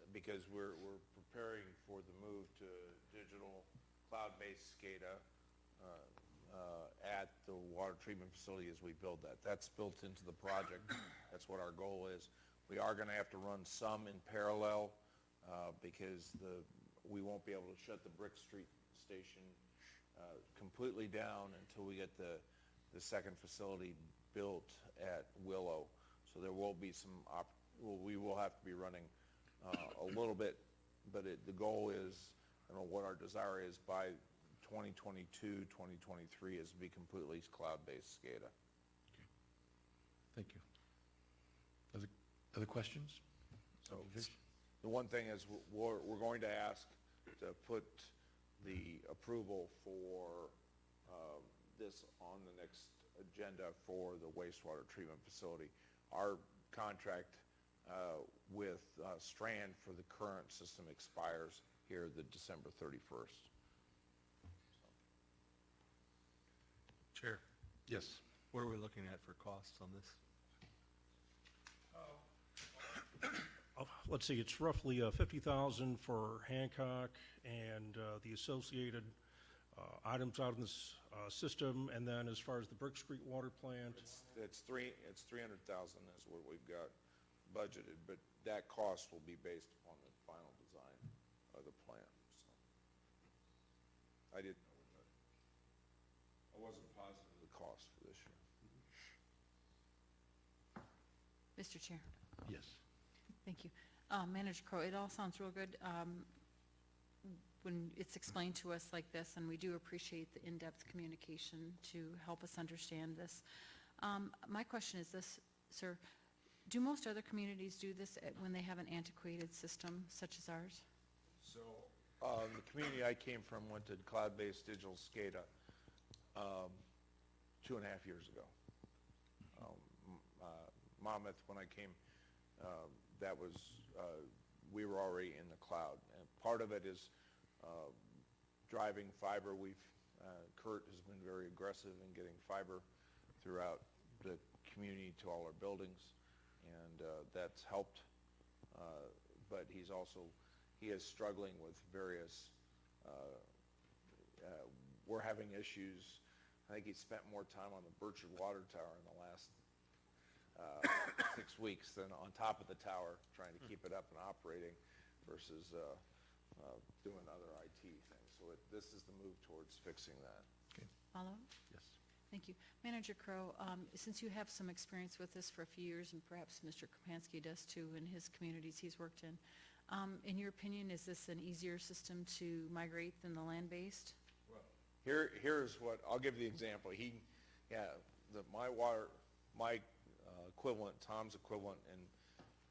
because we're preparing for the move to digital cloud-based SCADA at the water treatment facility as we build that. That's built into the project. That's what our goal is. We are going to have to run some in parallel because we won't be able to shut the Brick Street station completely down until we get the second facility built at Willow. So there will be some, we will have to be running a little bit, but the goal is, I don't know what our desire is, by 2022, 2023 is to be completely cloud-based SCADA. Okay. Thank you. Other questions? So the one thing is we're going to ask to put the approval for this on the next agenda for the wastewater treatment facility. Our contract with Strand for the current system expires here the December 31st. Chair. Yes. What are we looking at for costs on this? Let's see, it's roughly $50,000 for Hancock and the associated items out in this system, and then as far as the Brick Street water plant. It's $300,000 is what we've got budgeted, but that cost will be based upon the final design of the plant. So I wasn't positive of the cost for this year. Mr. Chair. Yes. Thank you. Manager Crowe, it all sounds real good when it's explained to us like this, and we do appreciate the in-depth communication to help us understand this. My question is this, sir. Do most other communities do this when they have an antiquated system such as ours? So the community I came from went to cloud-based digital SCADA 2.5 years ago. Monmouth, when I came, that was, we were already in the cloud. And part of it is driving fiber. Kurt has been very aggressive in getting fiber throughout the community to all our buildings, and that's helped. But he is struggling with various, we're having issues. I think he spent more time on the Birchwood Water Tower in the last 6 weeks than on top of the tower, trying to keep it up and operating versus doing other IT things. So this is the move towards fixing that. Okay. Follow? Yes. Thank you. Manager Crowe, since you have some experience with this for a few years, and perhaps Mr. Kropansky does too in his communities he's worked in your opinion, is this an easier system to migrate than the land-based? Well, here's what, I'll give you the example. My equivalent, Tom's equivalent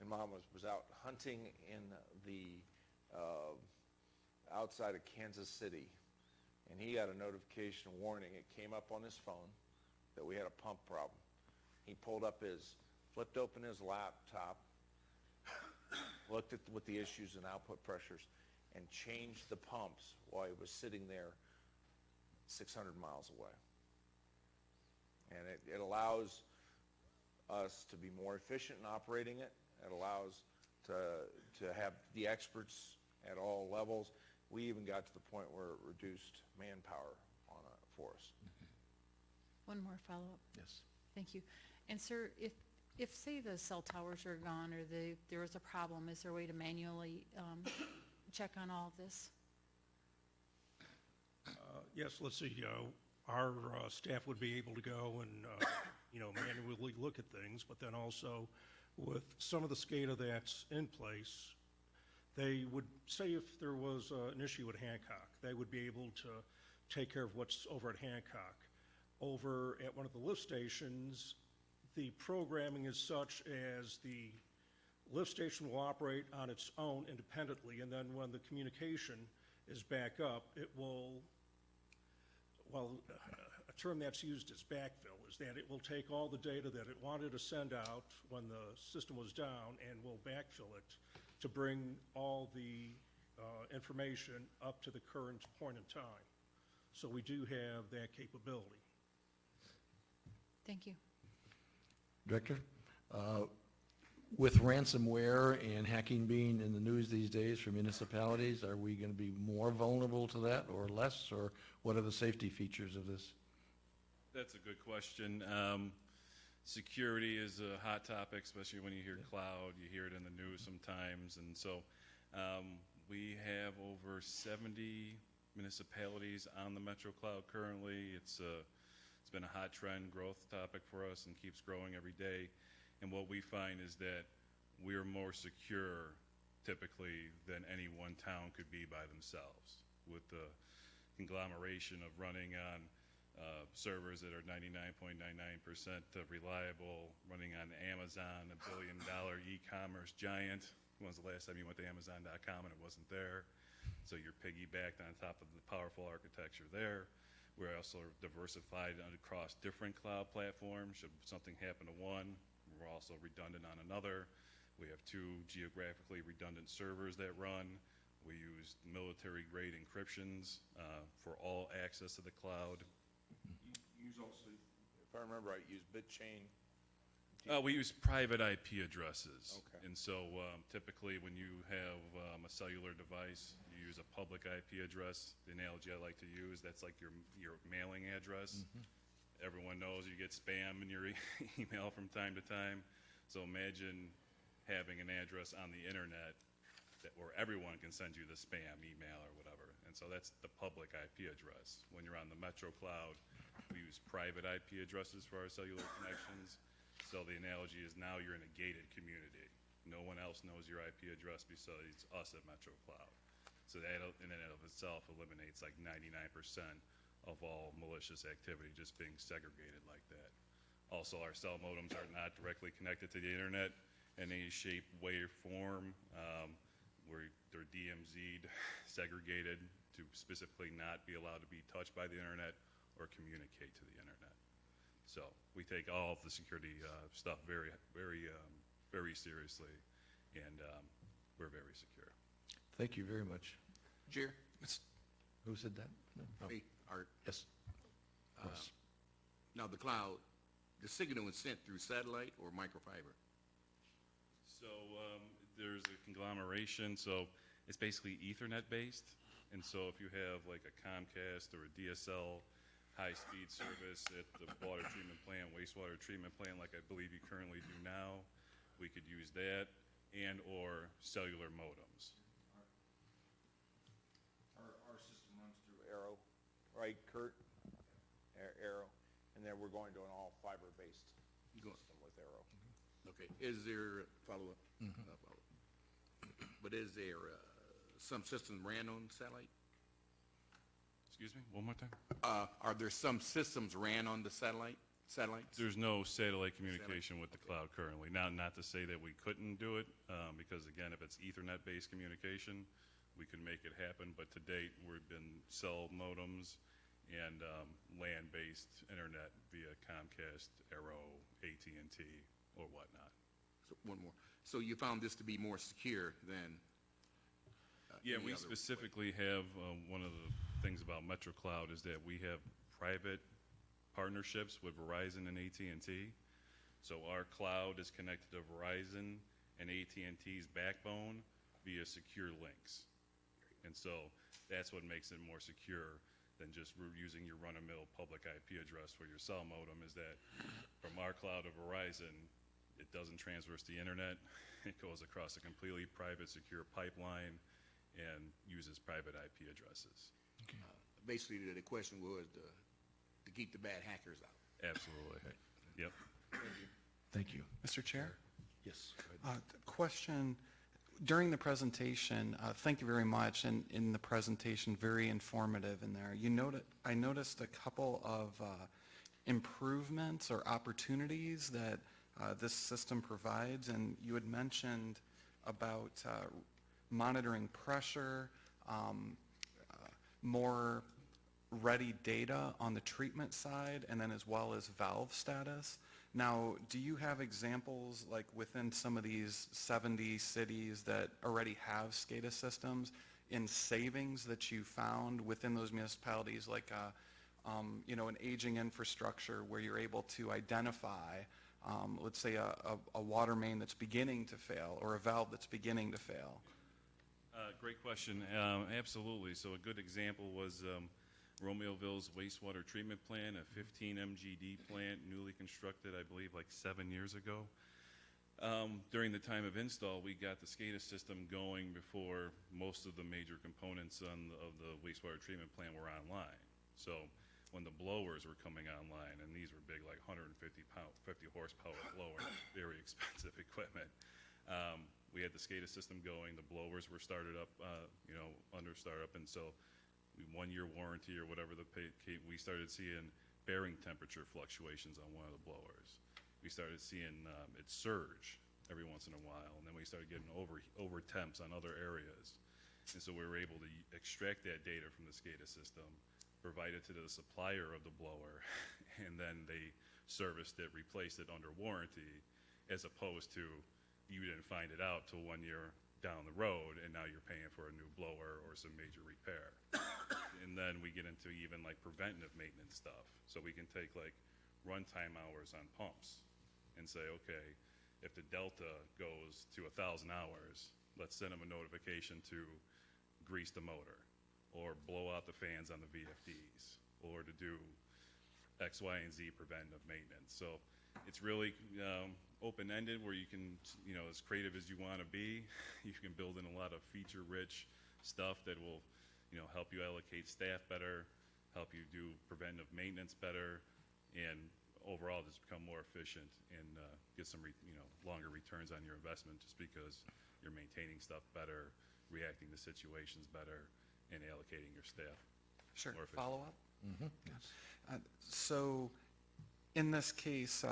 in Monmouth was out hunting in the outside of Kansas City, and he got a notification warning. It came up on his phone that we had a pump problem. He flipped open his laptop, looked at what the issues and output pressures, and changed the pumps while he was sitting there 600 miles away. And it allows us to be more efficient in operating it. It allows to have the experts at all levels. We even got to the point where it reduced manpower for us. One more follow-up. Yes. Thank you. And sir, if If, say, the cell towers are gone or there was a problem, is there a way to manually check on all of this? Yes, let's see, our staff would be able to go and, manually look at things, but then also with some of the SCADA that's in place, they would say if there was an issue at Hancock, they would be able to take care of what's over at Hancock. Over at one of the lift stations, the programming is such as the lift station will operate on its own independently, and then when the communication is back up, it will, a term that's used is backfill, is that it will take all the data that it wanted to send out when the system was down and will backfill it to bring all the information up to the current point in time. So we do have that capability. Thank you. Director, with ransomware and hacking being in the news these days for municipalities, are we going to be more vulnerable to that or less, or what are the safety features of this? That's a good question. Security is a hot topic, especially when you hear cloud, you hear it in the news sometimes, and so we have over 70 municipalities on the Metro Cloud currently. It's been a hot trend growth topic for us and keeps growing every day. And what we find is that we're more secure typically than any one town could be by themselves, with the conglomeration of running on servers that are 99.99% reliable, running on Amazon, $1 billion e-commerce giant. When was the last time you went to Amazon.com and it wasn't there? So you're piggybacked on top of the powerful architecture there. We're also diversified across different cloud platforms. Should something happen to one, we're also redundant on another. We have 2 geographically redundant servers that run. We use military-grade encryptions for all access to the cloud. Use also, if I remember right, use BitChain. We use private IP addresses. Okay. And so typically when you have a cellular device, you use a public IP address. The analogy I like to use, that's like your mailing address. Everyone knows you get spam in your email from time to time. So imagine having an address on the internet where everyone can send you the spam email or whatever. And so that's the public IP address. When you're on the Metro Cloud, we use private IP addresses for our cellular connections. So the analogy is now you're in a gated community. No one else knows your IP address besides us at Metro Cloud. So that in and of itself eliminates like 99% of all malicious activity just being segregated like that. Also, our cell modems are not directly connected to the internet in any shape, way, or form. They're DMZ'd, segregated to specifically not be allowed to be touched by the internet or communicate to the internet. So we take all of the security stuff very, very, very seriously, and we're very secure. Thank you very much. Chair? Who said that? No. Me, Art. Yes. Yes. Now, the cloud, the signal is sent through satellite or microfiber? So there's a conglomeration, so it's basically Ethernet based. And so if you have like a Comcast or a DSL high-speed service at the water treatment plant, wastewater treatment plant, like I believe you currently do now, we could use that and or cellular modems. Our system runs through Arrow, right, Kurt? Arrow, and then we're going to an all fiber-based system with Arrow. Okay. Is there, follow-up? But is there some systems ran on satellite? Excuse me, one more time? Are there some systems ran on the satellites? There's no satellite communication with the cloud currently. Not to say that we couldn't do it, because again, if it's Ethernet-based communication, we could make it happen. But to date, we've been cell modems and land-based internet via Comcast, Arrow, AT&T, or whatnot. So one more. So you found this to be more secure than Yeah, any we other specifically have, one of the things about Metro Cloud is that we have private partnerships with Verizon and AT&T. So our cloud is connected to Verizon and AT&T's backbone via secure links. And so that's what makes it more secure than just using your run-of-the-mill public IP address for your cell modem, is that from our cloud to Verizon, It doesn't transverse the internet. It goes across a completely private, secure pipeline and uses private IP addresses. Basically, the question was to keep the bad hackers out. Absolutely. Yep. Thank you. Mr. Chair? Yes, go ahead. Question, during the presentation, thank you very much, and in the presentation, very informative in there. I noticed a couple of improvements or opportunities that this system provides, and you had mentioned about monitoring pressure, more ready data on the treatment side, and then as well as valve status. Now, do you have examples, like within some of these 70 cities that already have SCADA systems, in savings that you found within those municipalities, like an aging infrastructure where you're able to identify, let's say, a water main that's beginning to fail or a valve that's beginning to fail? Great question. Absolutely. So a good example was Romeoville's wastewater treatment plant, a 15 MGD plant, newly constructed, I believe, like 7 years ago. During the time of install, we got the SCADA system going before most of the major components of the wastewater treatment plant were online. So when the blowers were coming online, and these were big, like 50 horsepower blowers, very expensive equipment, we had the SCADA system going. The blowers were started up, under startup, and so 1 year warranty or whatever we started seeing bearing temperature fluctuations on one of the blowers. We started seeing it surge every once in a while, and then we started getting over temps on other areas. And so we were able to extract that data from the SCADA system, provide it to the supplier of the blower, and then they serviced it, replaced it under warranty, as opposed to you didn't find it out till 1 year down the road, and now you're paying for a new blower or some major repair. And then we get into even like preventative maintenance stuff. So we can take like runtime hours on pumps and say, okay, if the delta goes to 1,000 hours, let's send them a notification to grease the motor or blow out the fans on the VFDs or to do X, Y, and Z preventative maintenance. So it's really open-ended where you can, as creative as you want to be, you can build in a lot of feature-rich stuff that will, help you allocate staff better, help you do preventive maintenance better, and overall just become more efficient and get some, longer returns on your investment just because you're maintaining stuff better, reacting to situations better, and allocating your staff. Sure. more efficiently. Follow-up? Mm-hmm. Yes. So in this case,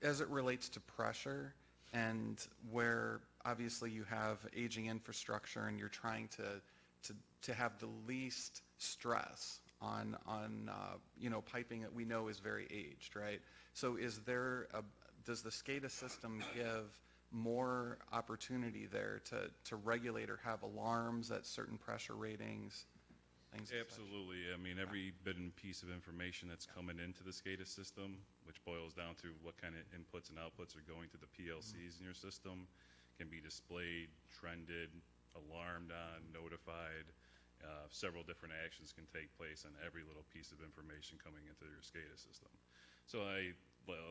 as it relates to pressure and where obviously you have aging infrastructure and you're trying to have the least stress on piping that we know is very aged, right? So does the SCADA system give more opportunity there to regulate or have alarms at certain pressure ratings? Things of such? Absolutely. I mean, every bit and piece of information that's coming into the SCADA system, which boils down to what kind of inputs and outputs are going to the PLCs in your system, can be displayed, trended, alarmed on, notified. Several different actions can take place on every little piece of information coming into your SCADA system. So I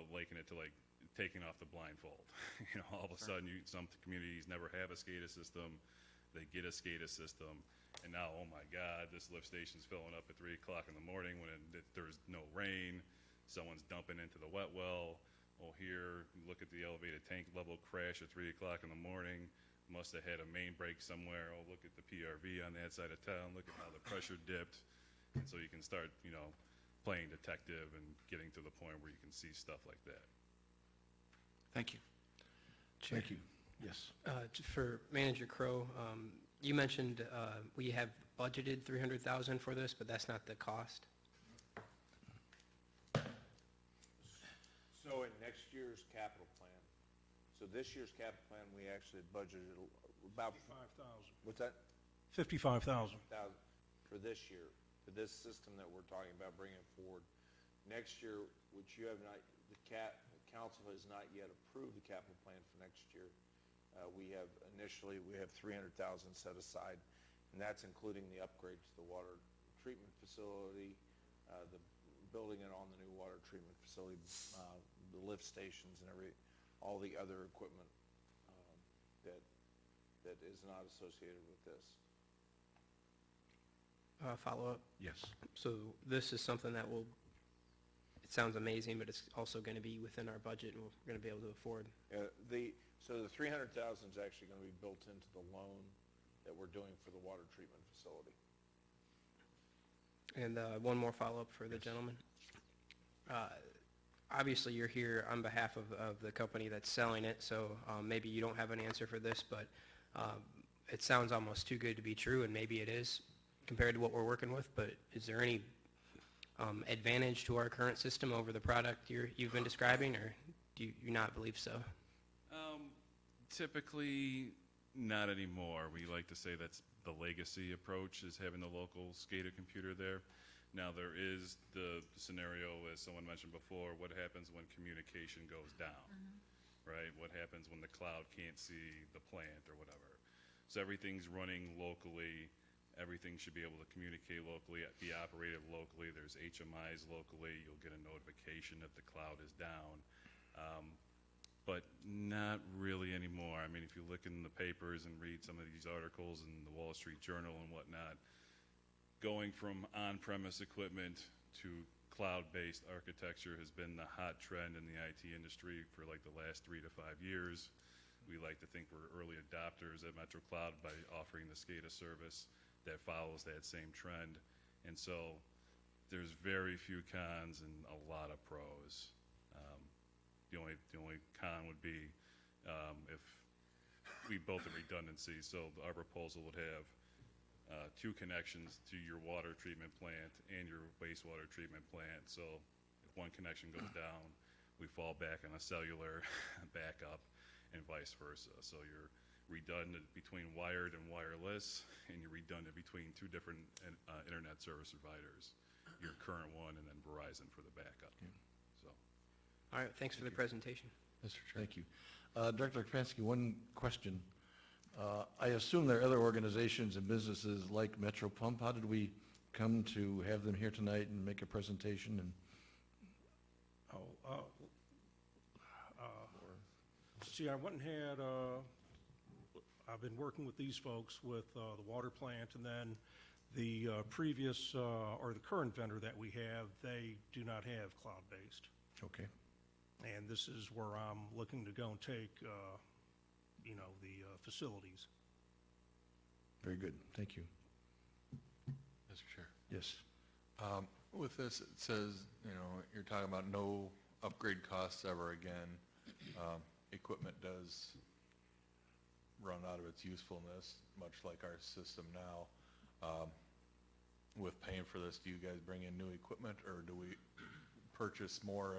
liken it to like taking off the blindfold. All of a sudden, some communities never have a SCADA system. They get a SCADA system, and now, oh my God, this lift station's filling up at 3 o'clock in the morning when there's no rain. Someone's dumping into the wet well. Oh, here, look at the elevated tank level crash at 3 o'clock in the morning. Must have had a main break somewhere. Oh, look at the PRV on that side of town. Look at how the pressure dipped. And so you can start, playing detective and getting to the point where you can see stuff like that. Thank you. Thank you. Yes. For Manager Crow, you mentioned we have budgeted $300,000 for this, but that's not the cost. So in next year's capital plan, so this year's capital plan, we actually budgeted about. 55,000. What's that? 55,000. For this year, for this system that we're talking about bringing forward. Next year, which you have not, the council has not yet approved the capital plan for next year. We have 300,000 set aside, and that's including the upgrade to the water treatment facility, the building it on the new water treatment facility, the lift stations and all the other equipment that is not associated with this. Follow-up. Yes. So this is something that will, it sounds amazing, but it's also going to be within our budget and we're going to be able to afford. So the 300,000 is actually going to be built into the loan that we're doing for the water treatment facility. And one more follow-up for the gentleman. Obviously, you're here on behalf of the company that's selling it, so maybe you don't have an answer for this, but it sounds almost too good to be true, and maybe it is compared to what we're working with, but is there any advantage to our current system over the product you've been describing, or do you not believe so? Typically, not anymore. We like to say that's the legacy approach, is having the local SCADA computer there. Now, there is the scenario, as someone mentioned before, what happens when communication goes down, right? What happens when the cloud can't see the plant or whatever? So everything's running locally. Everything should be able to communicate locally, be operated locally. There's HMIs locally. You'll get a notification if the cloud is down. But not really anymore. I mean, if you look in the papers and read some of these articles in the Wall Street Journal and whatnot, going from on-premise equipment to cloud-based architecture has been the hot trend in the IT industry for like the last 3 to 5 years. We like to think we're early adopters at Metro Cloud by offering the SCADA service that follows that same trend. And so there's very few cons and a lot of pros. The only con would be if we built a redundancy. So our proposal would have 2 connections to your water treatment plant and your wastewater treatment plant. So if one connection goes down, we fall back on a cellular backup and vice versa. So you're redundant between wired and wireless, and you're redundant between 2 different internet service providers, your current one and then Verizon for the backup. So. All right, thanks for the presentation. Yes, sir. Thank you. Director Krapansky, one question. I assume there are other organizations and businesses like Metro Pump. How did we come to have them here tonight and make a presentation? And see, I went and had, I've been working with these folks with the water plant, and then the previous, or the current vendor that we have, they do not have cloud-based. Okay. And this is where I'm looking to go and take, the facilities. Very good. Thank you. Mr. Chair. Yes. With this, it says, you're talking about no upgrade costs ever again. Equipment does run out of its usefulness, much like our system now. With paying for this, do you guys bring in new equipment, or do we purchase more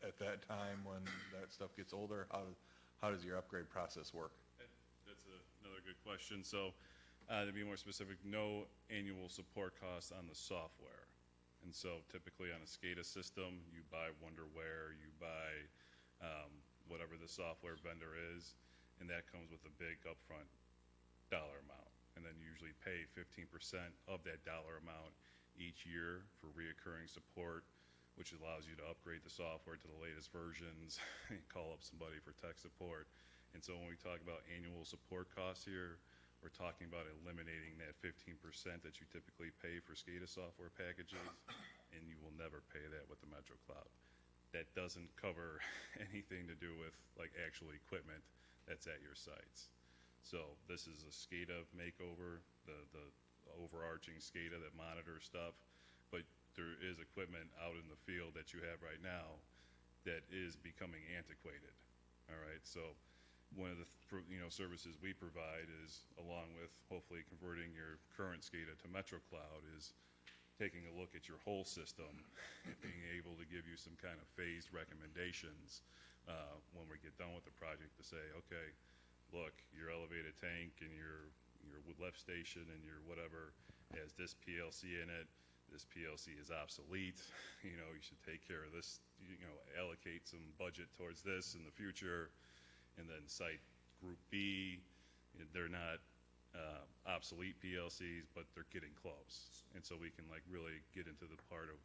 at that time when that stuff gets older? How does your upgrade process work? That's another good question. So to be more specific, no annual support costs on the software. And so typically on a SCADA system, you buy Wonderware, you buy whatever the software vendor is, and that comes with a big upfront dollar amount. And then you usually pay 15% of that dollar amount each year for reoccurring support, which allows you to upgrade the software to the latest versions and call up somebody for tech support. And so when we talk about annual support costs here, we're talking about eliminating that 15% that you typically pay for SCADA software packages, and you will never pay that with the Metro Cloud. That doesn't cover anything to do with like actual equipment that's at your sites. So this is a SCADA makeover, the overarching SCADA that monitors stuff, but there is equipment out in the field that you have right now that is becoming antiquated. All right, so one of the services we provide is, along with hopefully converting your current SCADA to Metro Cloud, is taking a look at your whole system and being able to give you some kind of phased recommendations when we get done with the project to say, okay, look, your elevated tank and your lift station and your whatever has this PLC in it. This PLC is obsolete. You should take care of this, allocate some budget towards this in the future. And then site group B, they're not obsolete PLCs, but they're getting close. And so we can really get into the part of,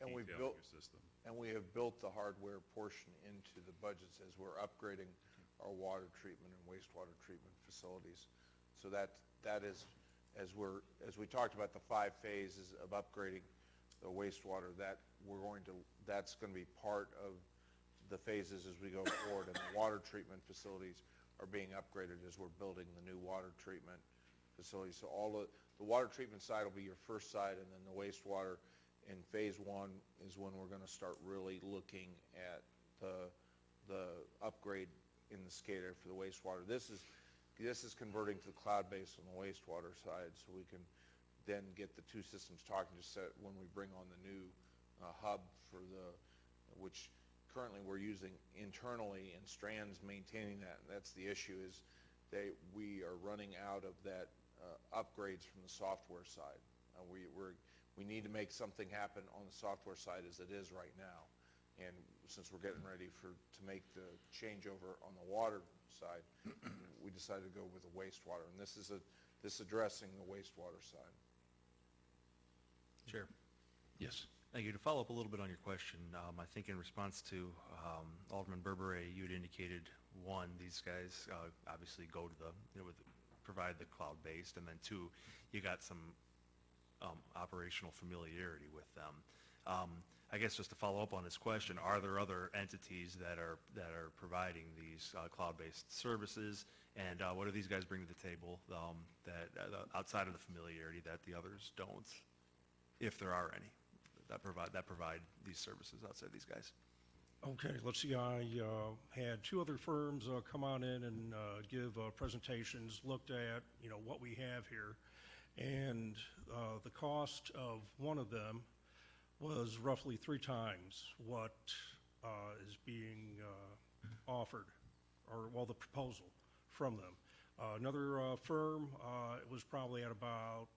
And we've detailing built- your system. And we have built the hardware portion into the budgets as we're upgrading our water treatment and wastewater treatment facilities. So that is, as we talked about the 5 phases of upgrading the wastewater, that's going to be part of the phases as we go forward. And the water treatment facilities are being upgraded as we're building the new water treatment facilities. So the water treatment side will be your first side, and then the wastewater in phase 1 is when we're going to start really looking at the upgrade in the SCADA for the wastewater. This is converting to the cloud-based on the wastewater side, so we can then get the two systems talking, just when we bring on the new hub which currently we're using internally, and Strand's maintaining that. And that's the issue, is we are running out of that upgrades from the software side. We need to make something happen on the software side as it is right now. And since we're getting ready to make the changeover on the water side, we decided to go with the wastewater. And this is addressing the wastewater side. Chair. Yes. Thank you. To follow up a little bit on your question, I think in response to Alderman Berbere, you had indicated, one, these guys obviously go to provide the cloud-based, and then 2, you got some operational familiarity with them. I guess just to follow up on this question, are there other entities that are providing these cloud-based services, and what do these guys bring to the table that outside of the familiarity that the others don't, if there are any, that provide these services outside these guys? Okay, let's see, I had 2 other firms come on in and give presentations, looked at, what we have here, and the cost of one of them was roughly 3 times what is being offered, the proposal from them. Another firm, it was probably at about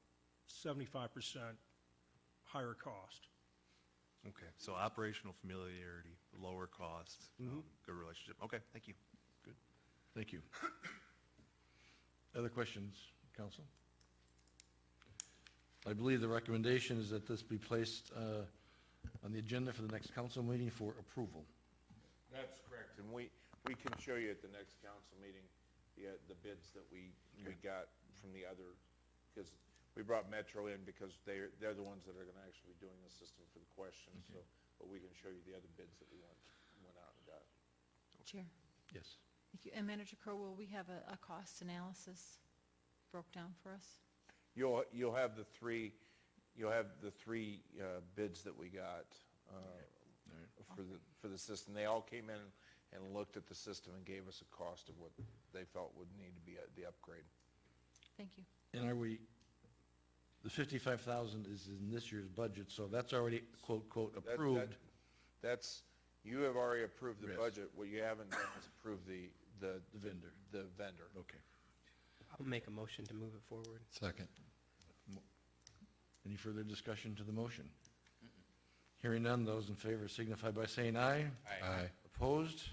75% higher cost. Okay, so operational familiarity, lower cost, good relationship. Okay, thank you. Good. Thank you. Other questions, council? I believe the recommendation is that this be placed on the agenda for the next council meeting for approval. That's correct. And we can show you at the next council meeting the bids that we got from the other, because we brought Metro in because they're the ones that are going to actually be doing the system for the questions. So, but we can show you the other bids that we went out and got. Chair. Yes. Thank you. And Manager Crowe, will we have a cost analysis broke down for us? You'll have the three bids that we got for the system. They all came in and looked at the system and gave us a cost of what they felt would need to be the upgrade. Thank you. And the 55,000 is in this year's budget, so that's already quote approved. You have already approved the Yes. budget. What you haven't done is approved the vendor. The vendor. Okay. I'll make a motion to move it forward. Second. Any further discussion to the motion? Hearing none, those in favor signify by saying aye. Aye. Opposed?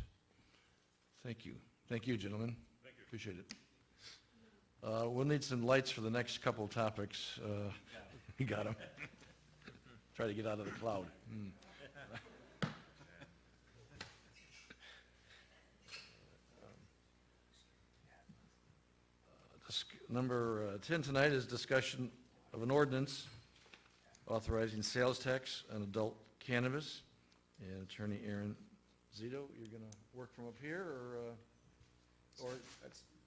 Thank you. Thank you, gentlemen. Thank you. Appreciate it. We'll need some lights for the next couple of topics. You got them. Try to get out of the cloud. Number 10 tonight is discussion of an ordinance authorizing sales tax on adult cannabis. And Attorney Aaron Zito, you're going to work from up here, or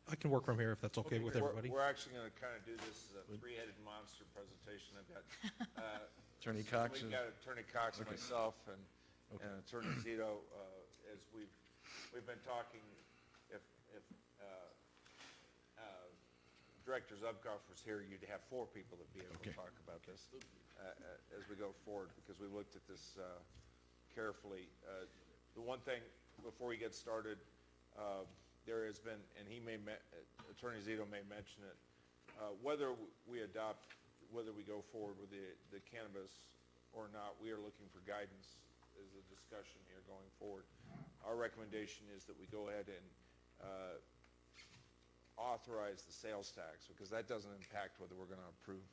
I can work from here if that's okay with everybody. We're actually going to kind of do this as a 3-headed monster presentation. I've got Attorney Cox? We've got Attorney Cox and myself and Attorney Zito. As we've been talking, if Director Zubkov was here, you'd have 4 people that'd be able to talk about this as we go forward, because we looked at this carefully. The one thing, before we get started, there has been, and Attorney Zito may mention it, whether we go forward with the cannabis or not, we are looking for guidance as a discussion here going forward. Our recommendation is that we go ahead and authorize the sales tax, because that doesn't impact whether we're going to approve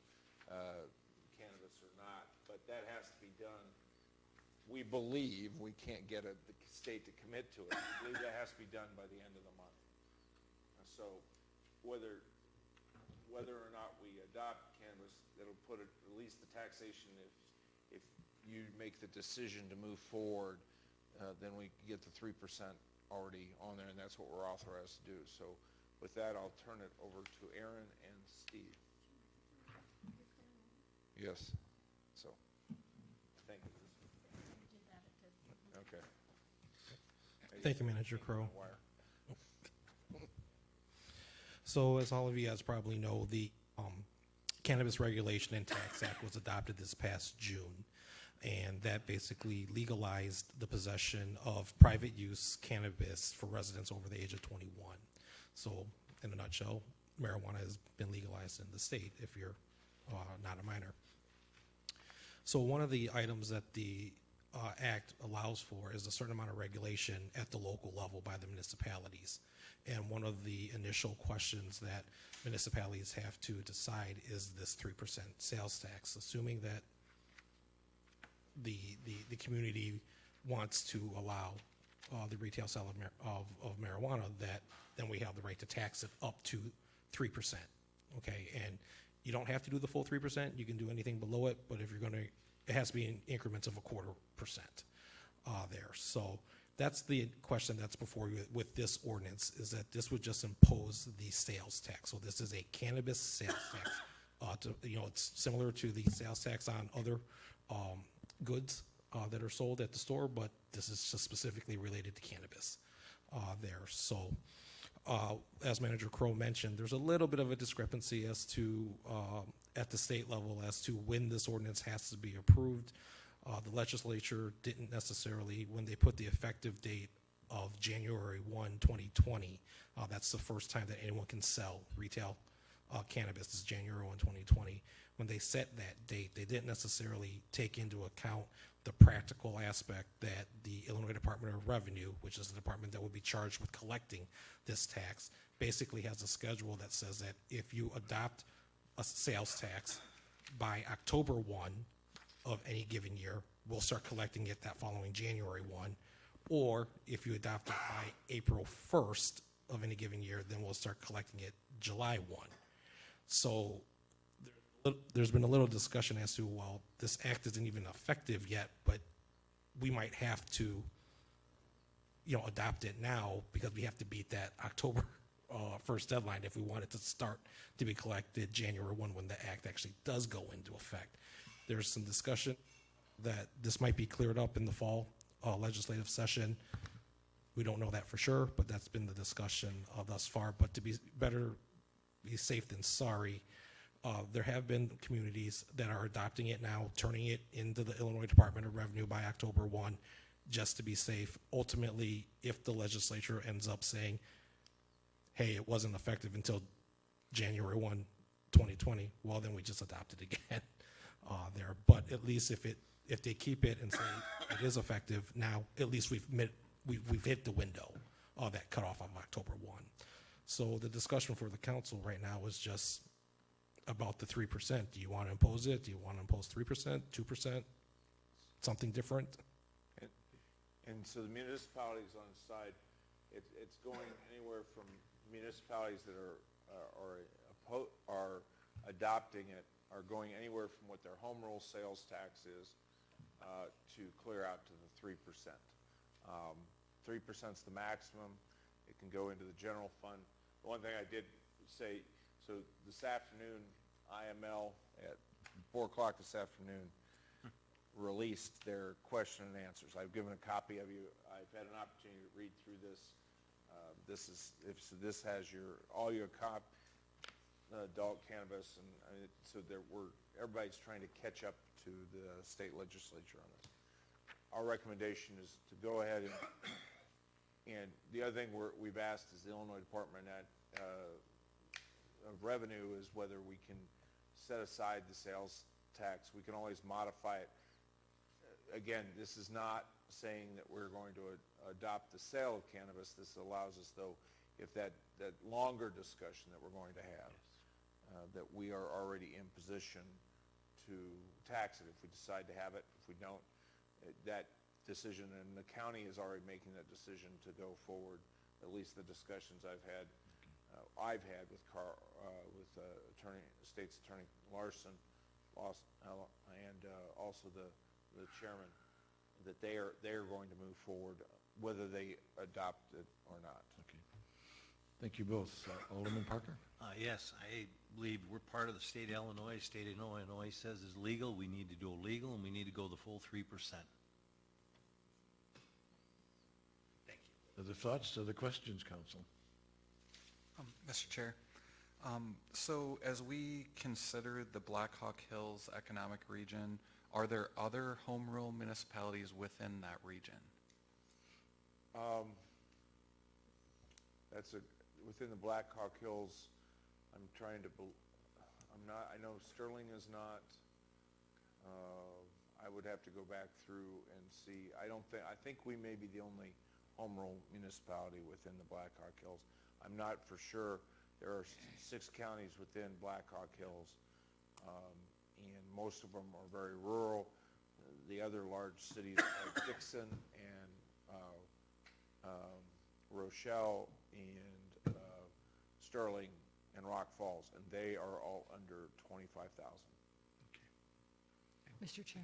cannabis or not, but that has to be done we believe, we can't get the state to commit to it, we believe that has to be done by the end of the month. So whether or not we adopt cannabis, that'll put at least the taxation, if you make the decision to move forward, then we get the 3% already on there, and that's what we're authorized to do. So with that, I'll turn it over to Aaron and Steve. Yes, so, thank you. Okay. Thank you, Manager Crowe. So as all of you guys probably know, the Cannabis Regulation and Tax Act was adopted this past June, and that basically legalized the possession of private use cannabis for residents over the age of 21. So in a nutshell, marijuana has been legalized in the state if you're not a minor. So one of the items that the Act allows for is a certain amount of regulation at the local level by the municipalities. And one of the initial questions that municipalities have to decide is this 3% sales tax, assuming that the community wants to allow the retail sale of marijuana, that then we have the right to tax it up to 3%. Okay, and you don't have to do the full 3%. You can do anything below it, but if you're going to, it has to be in increments of 0.25% there. So that's the question that's before you with this ordinance, is that this would just impose the sales tax. So this is a cannabis sales tax. It's similar to the sales tax on other goods that are sold at the store, but this is just specifically related to cannabis there. So as Manager Crowe mentioned, there's a little bit of a discrepancy as to at the state level as to when this ordinance has to be approved. The legislature didn't necessarily, when they put the effective date of January 1, 2020, that's the first time that anyone can sell retail cannabis, is January 1, 2020. When they set that date, they didn't necessarily take into account the practical aspect that the Illinois Department of Revenue, which is the department that would be charged with collecting this tax, basically has a schedule that says that if you adopt a sales tax by October 1 of any given year, we'll start collecting it that following January 1. Or if you adopt it by April 1st of any given year, then we'll start collecting it July 1. So there's been a little discussion as to, well, this act isn't even effective yet, but we might have to, adopt it now because we have to beat that October 1st deadline if we want it to start to be collected January 1 when the act actually does go into effect. There's some discussion that this might be cleared up in the fall legislative session. We don't know that for sure, but that's been the discussion thus far. But to be safe than sorry, there have been communities that are adopting it now, turning it into the Illinois Department of Revenue by October 1, just to be safe. Ultimately, if the legislature ends up saying, hey, it wasn't effective until January 1, 2020, well, then we just adopt it again there. But at least if they keep it and say it is effective now, at least we've hit the window of that cutoff of October 1. So the discussion for the council right now is just about the 3%. Do you want to impose it? Do you want to impose 3%, 2%, something different? And so the municipalities on the side, it's going anywhere from municipalities that are adopting it, are going anywhere from what their home rule sales tax is to clear out to the 3%. 3% is the maximum. It can go into the general fund. The one thing I did say, so this afternoon, IML at 4 o'clock this afternoon released their question and answers. I've given a copy of you. I've had an opportunity to read through this. This has all your adult cannabis, and so everybody's trying to catch up to the state legislature on this. Our recommendation is to go ahead and the other thing we've asked is the Illinois Department of Revenue is whether we can set aside the sales tax. We can always modify it. Again, this is not saying that we're going to adopt the sale of cannabis. This allows us, though, if that longer discussion that we're going to have, that we are already in position to tax it if we decide to have it. If we don't, that decision, and the county is already making that decision to go forward, at least the discussions I've had with State's Attorney Larson, and also the chairman, that they are going to move forward, whether they adopt it or not. Okay. Thank you both. Alderman Parker? Yes, I believe we're part of the state of Illinois. State of Illinois says is legal. We need to go legal, and we need to go the full 3%. Thank you. Other thoughts, other questions, council? Mr. Chair, so as we consider the Black Hawk Hills economic region, are there other home rule municipalities within that region? Within the Black Hawk Hills, I know Sterling is not. I would have to go back through and see. I think we may be the only home rule municipality within the Black Hawk Hills. I'm not for sure. There are 6 counties within Black Hawk Hills, and most of them are very rural. The other large cities are Dixon and Rochelle and Sterling and Rock Falls, and they are all under 25,000. Mr. Chair.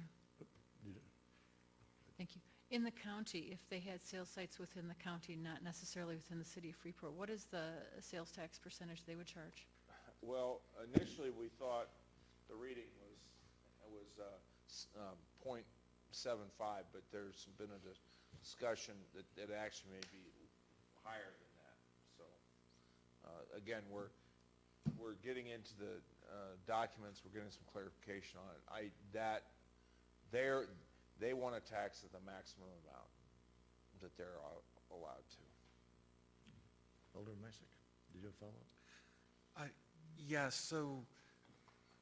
Thank you. In the county, if they had sales sites within the county, not necessarily within the city of Freeport, what is the sales tax percentage they would charge? Well, initially we thought the reading was 0.75, but there's been a discussion that it actually may be higher than that. So again, we're getting into the documents. We're getting some clarification on it. They want to tax at the maximum amount that they're allowed to. Alderman Misick, did you have a follow-up? Yes, so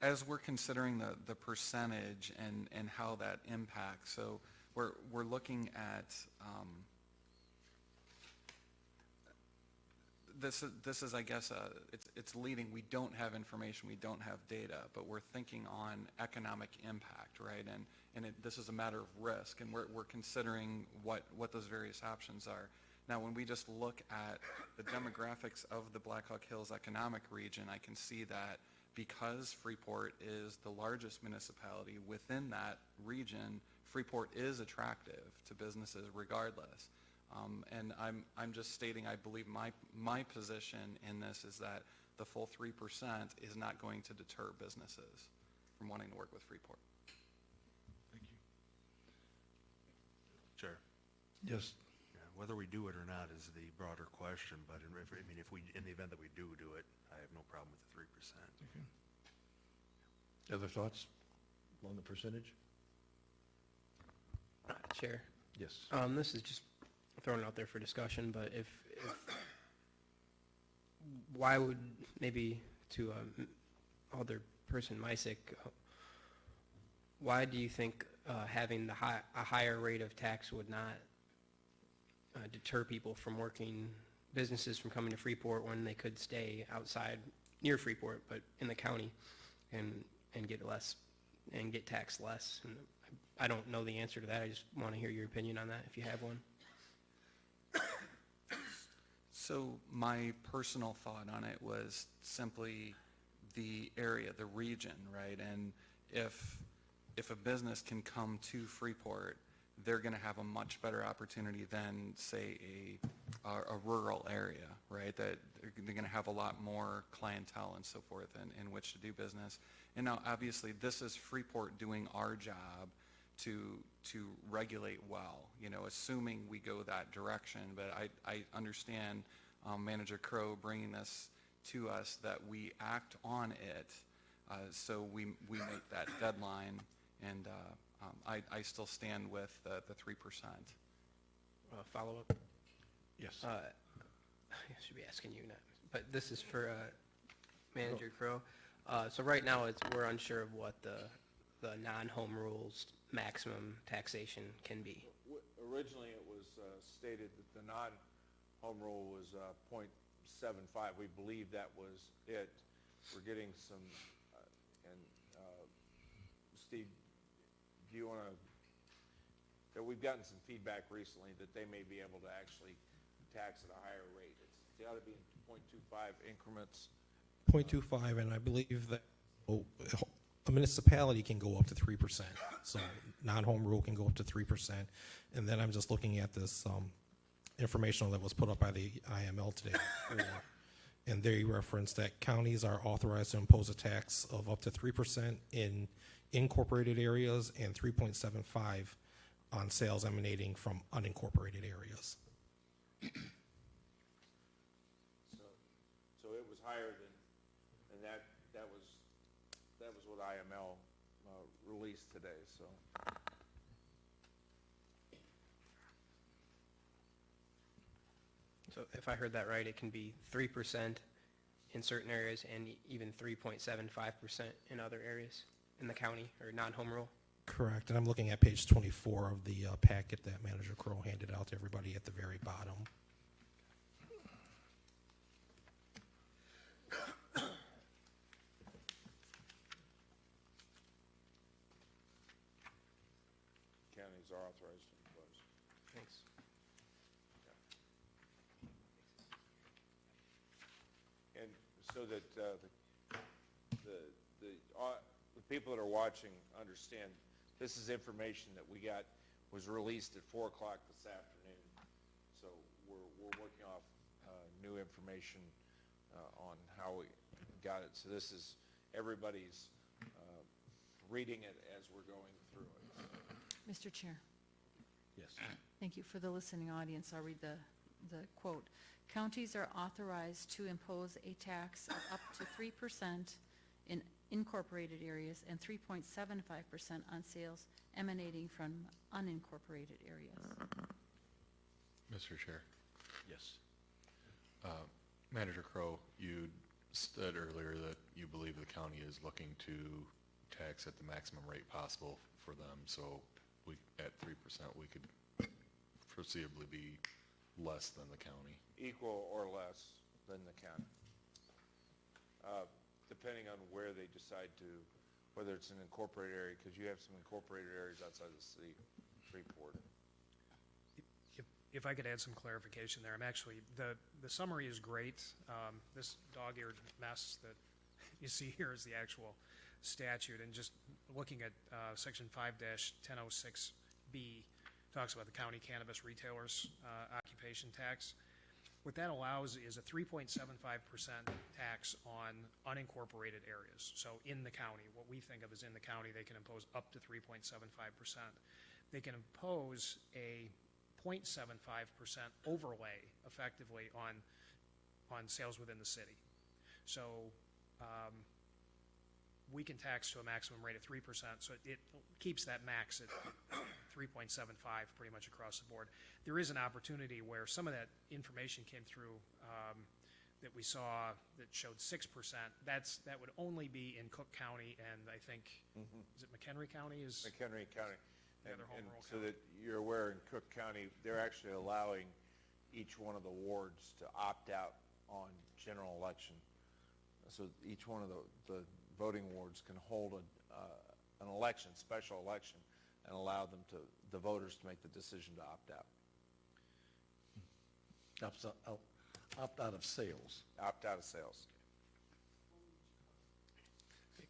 as we're considering the percentage and how that impacts, so we're looking at this is I guess it's leading. We don't have information, we don't have data, but we're thinking on economic impact, right? And this is a matter of risk, and we're considering what those various options are. Now, when we just look at the demographics of the Black Hawk Hills economic region, I can see that because Freeport is the largest municipality within that region, Freeport is attractive to businesses regardless. And I'm just stating, I believe my position in this is that the full 3% is not going to deter businesses from wanting to work with Freeport. Thank you. Chair. Yes. Whether we do it or not is the broader question, but in the event that we do it, I have no problem with the 3%. Okay. Other thoughts on the percentage? Chair. Yes. This is just thrown out there for discussion, but if why would maybe to other person Misick, why do you think having a higher rate of tax would not deter people from businesses from coming to Freeport when they could stay outside near Freeport but in the county and get less and get taxed less? And I don't know the answer to that. I just want to hear your opinion on that if you have one. So my personal thought on it was simply the area, the region, right? And if a business can come to Freeport, they're going to have a much better opportunity than, say, a rural area, right? That they're going to have a lot more clientele and so forth in which to do business. And now, obviously, this is Freeport doing our job to regulate well, assuming we go that direction. But I understand Manager Crow bringing this to us that we act on it, so we make that deadline, and I still stand with the 3%. Follow-up? Yes. I should be asking you not, but this is for Manager Crow. So right now we're unsure of what the non-home rules maximum taxation can be. Originally, it was stated that the non-home rule was 0.75. We believe that was it. We're getting some, and Steve, do you want to that we've gotten some feedback recently that they may be able to actually tax at a higher rate. They ought to be in 0.25 increments. 0.25, and I believe that a municipality can go up to 3%. So non-home rule can go up to 3%. And then I'm just looking at this information that was put up by the IML today. And they reference that counties are authorized to impose a tax of up to 3% in incorporated areas and 3.75 on sales emanating from unincorporated areas. So it was higher than, and that was what IML released today, so. So if I heard that right, it can be 3% in certain areas and even 3.75% in other areas in the county or non-home rule? Correct. And I'm looking at page 24 of the packet that Manager Crow handed out to everybody at the very bottom. Counties are authorized to impose. Thanks. And so that the people that are watching understand, this is information that we got, was released at 4 o'clock this afternoon. So we're working off new information on how we got it. So this is, everybody's reading it as we're going through it. Mr. Chair. Yes. Thank you. For the listening audience, I'll read the quote. Counties are authorized to impose a tax of up to 3% in incorporated areas and 3.75% on sales emanating from unincorporated areas. Mr. Chair. Yes. Manager Crow, you said earlier that you believe the county is looking to tax at the maximum rate possible for them, so at 3% we could foreseeably be less than the county. Equal or less than the county. Depending on where they decide to, whether it's an incorporated area, because you have some incorporated areas outside the city, Freeport. If I could add some clarification there, I'm actually, the summary is great. This dog-eared mess that you see here is the actual statute, and just looking at section 5-1006B talks about the county cannabis retailers occupation tax. What that allows is a 3.75% tax on unincorporated areas. So in the county, what we think of as in the county, they can impose up to 3.75%. They can impose a 0.75% overlay effectively on sales within the city. So we can tax to a maximum rate of 3%, so it keeps that max at 3.75 pretty much across the board. There is an opportunity where some of that information came through that we saw that showed 6%. That would only be in Cook County, and I think, is it McHenry County? McHenry County. The other home rule so that you're aware, in Cook County, they're actually allowing each one of the wards to opt out on general election. So each one of the voting wards can hold an election, special election, and allow them the voters to make the decision to opt out. Opt out of sales. Opt out of sales.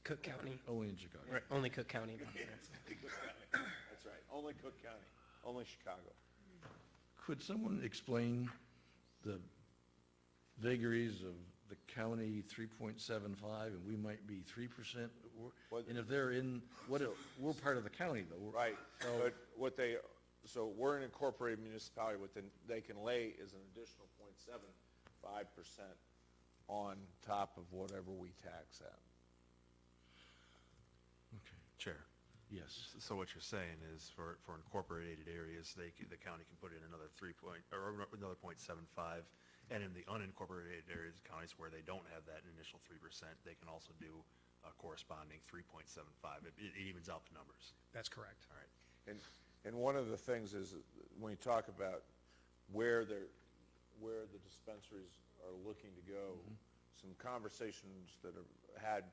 Cook County. Only in Chicago. Right, only Cook County. That's right. Only Cook County. Only Chicago. Could someone explain the vagaries of the county 3.75 and we might be 3%? And if they're in, we're part of the county though. Right. So, But so we're an incorporated municipality, they can lay is an additional 0.75% on top of whatever we tax at. okay. Chair. Yes. So what you're saying is for incorporated areas, the county can put in another 0.75, and in the unincorporated areas, counties where they don't have that initial 3%, they can also do a corresponding 3.75. It evens out the numbers. That's correct. All right. And one of the things is when you talk about where the dispensaries are looking to go, some conversations that are had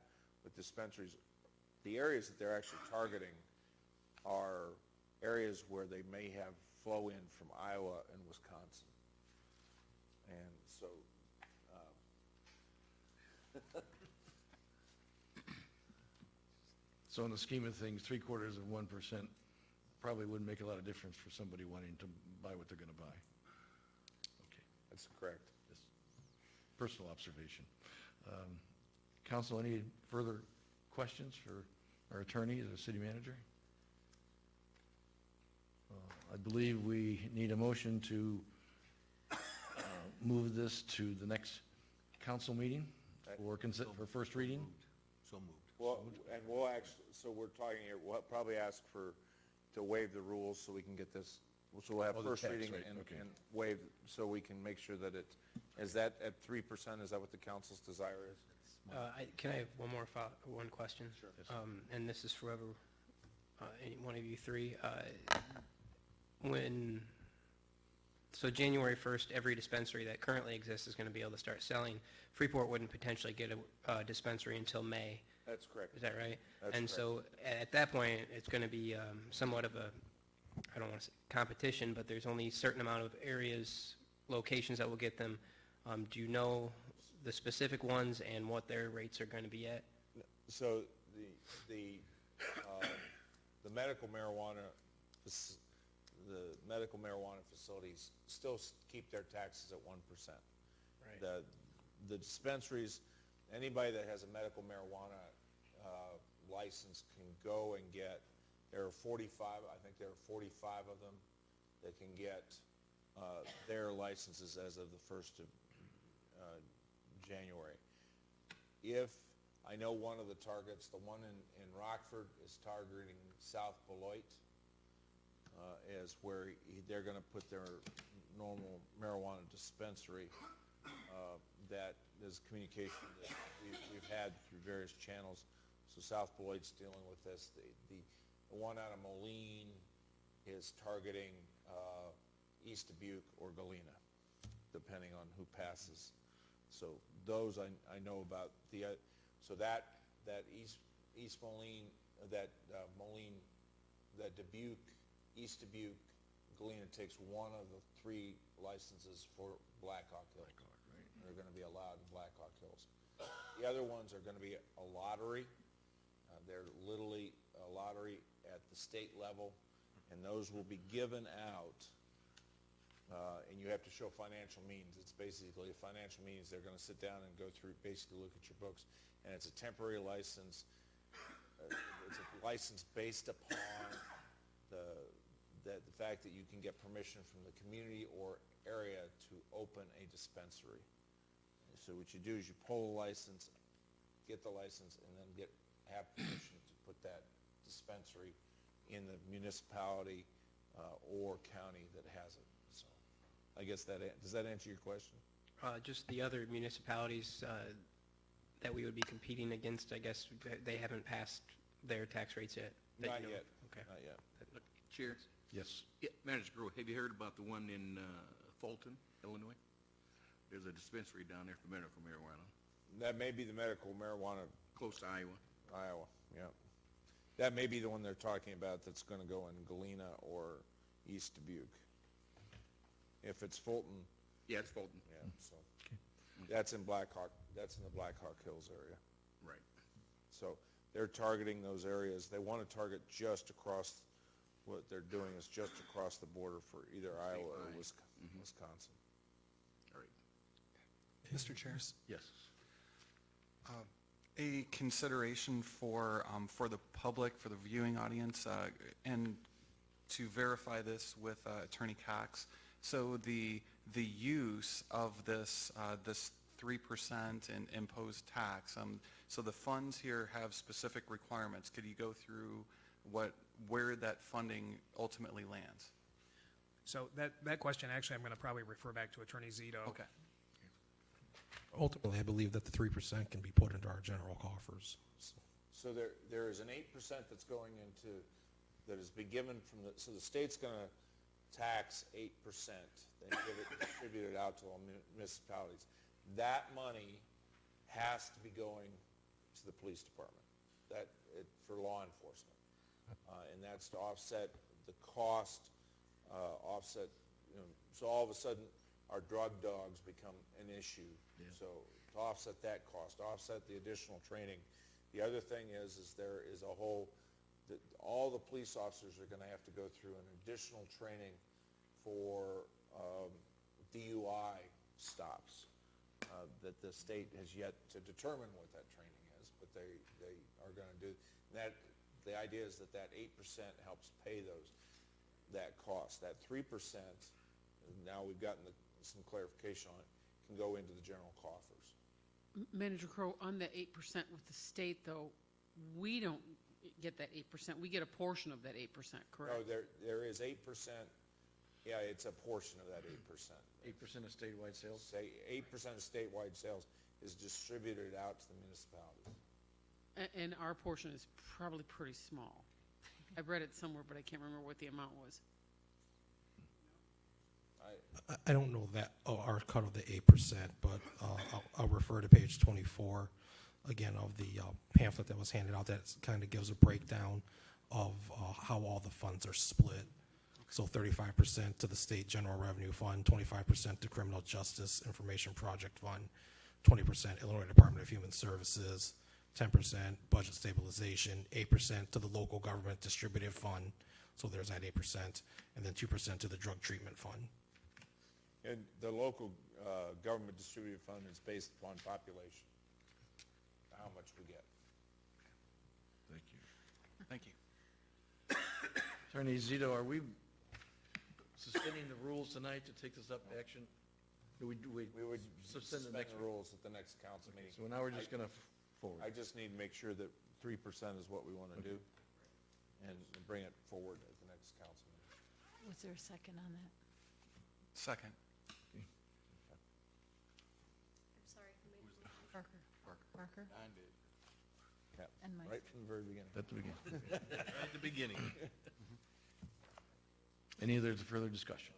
with dispensaries, the areas that they're actually targeting are areas where they may have flow in from Iowa and Wisconsin. And so, So in the scheme of things, 0.75% probably wouldn't make a lot of difference for somebody wanting to buy what they're going to buy. Okay, that's correct. yes. Personal observation. Council, any further questions for our attorney, the city manager? I believe we need a motion to move this to the next council meeting for first reading. So moved. Well, and we'll actually, so we're talking here, we'll probably ask to waive the rules so we can get this, so we'll have Oh, the first text, reading right, and okay. and waive, so we can make sure that is that at 3%, is that what the council's desire is? Can I have one question? Sure. Yes. And this is for any one of you three. So January 1st, every dispensary that currently exists is going to be able to start selling. Freeport wouldn't potentially get a dispensary until May. That's correct. Is that right? That's And correct. so at that point, it's going to be somewhat of a, I don't want to say competition, but there's only a certain amount of areas, locations that will get them. Do you know the specific ones and what their rates are going to be at? So the medical marijuana, the medical marijuana facilities still keep their taxes at 1%. Right. The dispensaries, anybody that has a medical marijuana license can go and get, there are 45, I think there are 45 of them that can get their licenses as of the 1st of January. If, I know one of the targets, the one in Rockford is targeting South Beloit, is where they're going to put their normal marijuana dispensary. That is communication that we've had through various channels. So South Beloit's dealing with this. The one out of Moline is targeting East Dubuque or Galena, depending on who passes. So those I know about. So that East Moline, that Moline, that Dubuque, East Dubuque, Galena takes one of the 3 licenses for Black Hawk Hills. They're going to be allowed in Black Hawk Hills. The other ones are going to be a lottery. They're literally a lottery at the state level, and those will be given out, and you have to show financial means. It's basically a financial means. They're going to sit down and go through, basically look at your books, and it's a temporary license. It's a license based upon the fact that you can get permission from the community or area to open a dispensary. So what you do is you pull a license, get the license, and then have permission to put that dispensary in the municipality or county that has it. So I guess does that answer your question? Just the other municipalities that we would be competing against, I guess they haven't passed their tax rates yet. Not yet. Okay. Not yet. Chair? Yes. Yeah, Manager Groh, have you heard about the one in Fulton, Illinois? There's a dispensary down there for medical marijuana. That may be the medical marijuana. Close to Iowa. Iowa, yeah. That may be the one they're talking about that's going to go in Galena or East Dubuque. If it's Fulton. Yeah, it's Fulton. Yeah, so that's in the Black Hawk Hills area. Right. So they're targeting those areas. They want to target just across, what they're doing is just across the border for either Iowa or Wisconsin. All right. Mr. Chair? Yes. A consideration for the public, for the viewing audience, and to verify this with Attorney Cox. So the use of this 3% and imposed tax. So the funds here have specific requirements. Could you go through where that funding ultimately lands? So that question, actually, I'm going to probably refer back to Attorney Zito. Okay. Ultimately, I believe that the 3% can be put into our general coffers. So there is an 8% that's going into, that has been given from so the state's going to tax 8%, then distribute it out to all municipalities. That money has to be going to the police department, for law enforcement. And that's to offset the cost offset, so all of a sudden, our drug dogs become an issue. Yeah. So to offset that cost, offset the additional training. The other thing is there is a whole, all the police officers are gonna have to go through an additional training for DUI stops that the state has yet to determine what that training is, but they are gonna do that. The idea is that 8% helps pay that cost. That 3%, now we've gotten some clarification on it, can go into the general coffers. Manager Crowe, on the 8% with the state, though, we don't get that 8%. We get a portion of that 8%, correct? No, there is 8%. Yeah, it's a portion of that 8%. 8% of statewide sales? Say 8% of statewide sales is distributed out to the municipalities. And our portion is probably pretty small. I read it somewhere, but I can't remember what the amount was. I don't know that, our cut of the 8%, but I'll refer to page 24, again, of the pamphlet that was handed out. That kind of gives a breakdown of how all the funds are split. So 35% to the State General Revenue Fund, 25% to Criminal Justice Information Project Fund, 20% Illinois Department of Human Services, 10% Budget Stabilization, 8% to the Local Government Distributive Fund, so there's that 8%, and then 2% to the Drug Treatment Fund. And the local government distributed fund is based upon population, how much we get. Thank you. Thank you. Attorney Zito, are we suspending the rules tonight to take this up to action? Do we We would suspend suspend the next the rules at the next council meeting. So now we're just gonna forward. I just need to make sure that 3% is what we want to do and bring it forward at the next council meeting. Was there a second on that? Second. I'm sorry, who made the motion? Parker? Parker? Yeah, And Mike. right from the very beginning. At the beginning. Right at the beginning. Any other further discussion?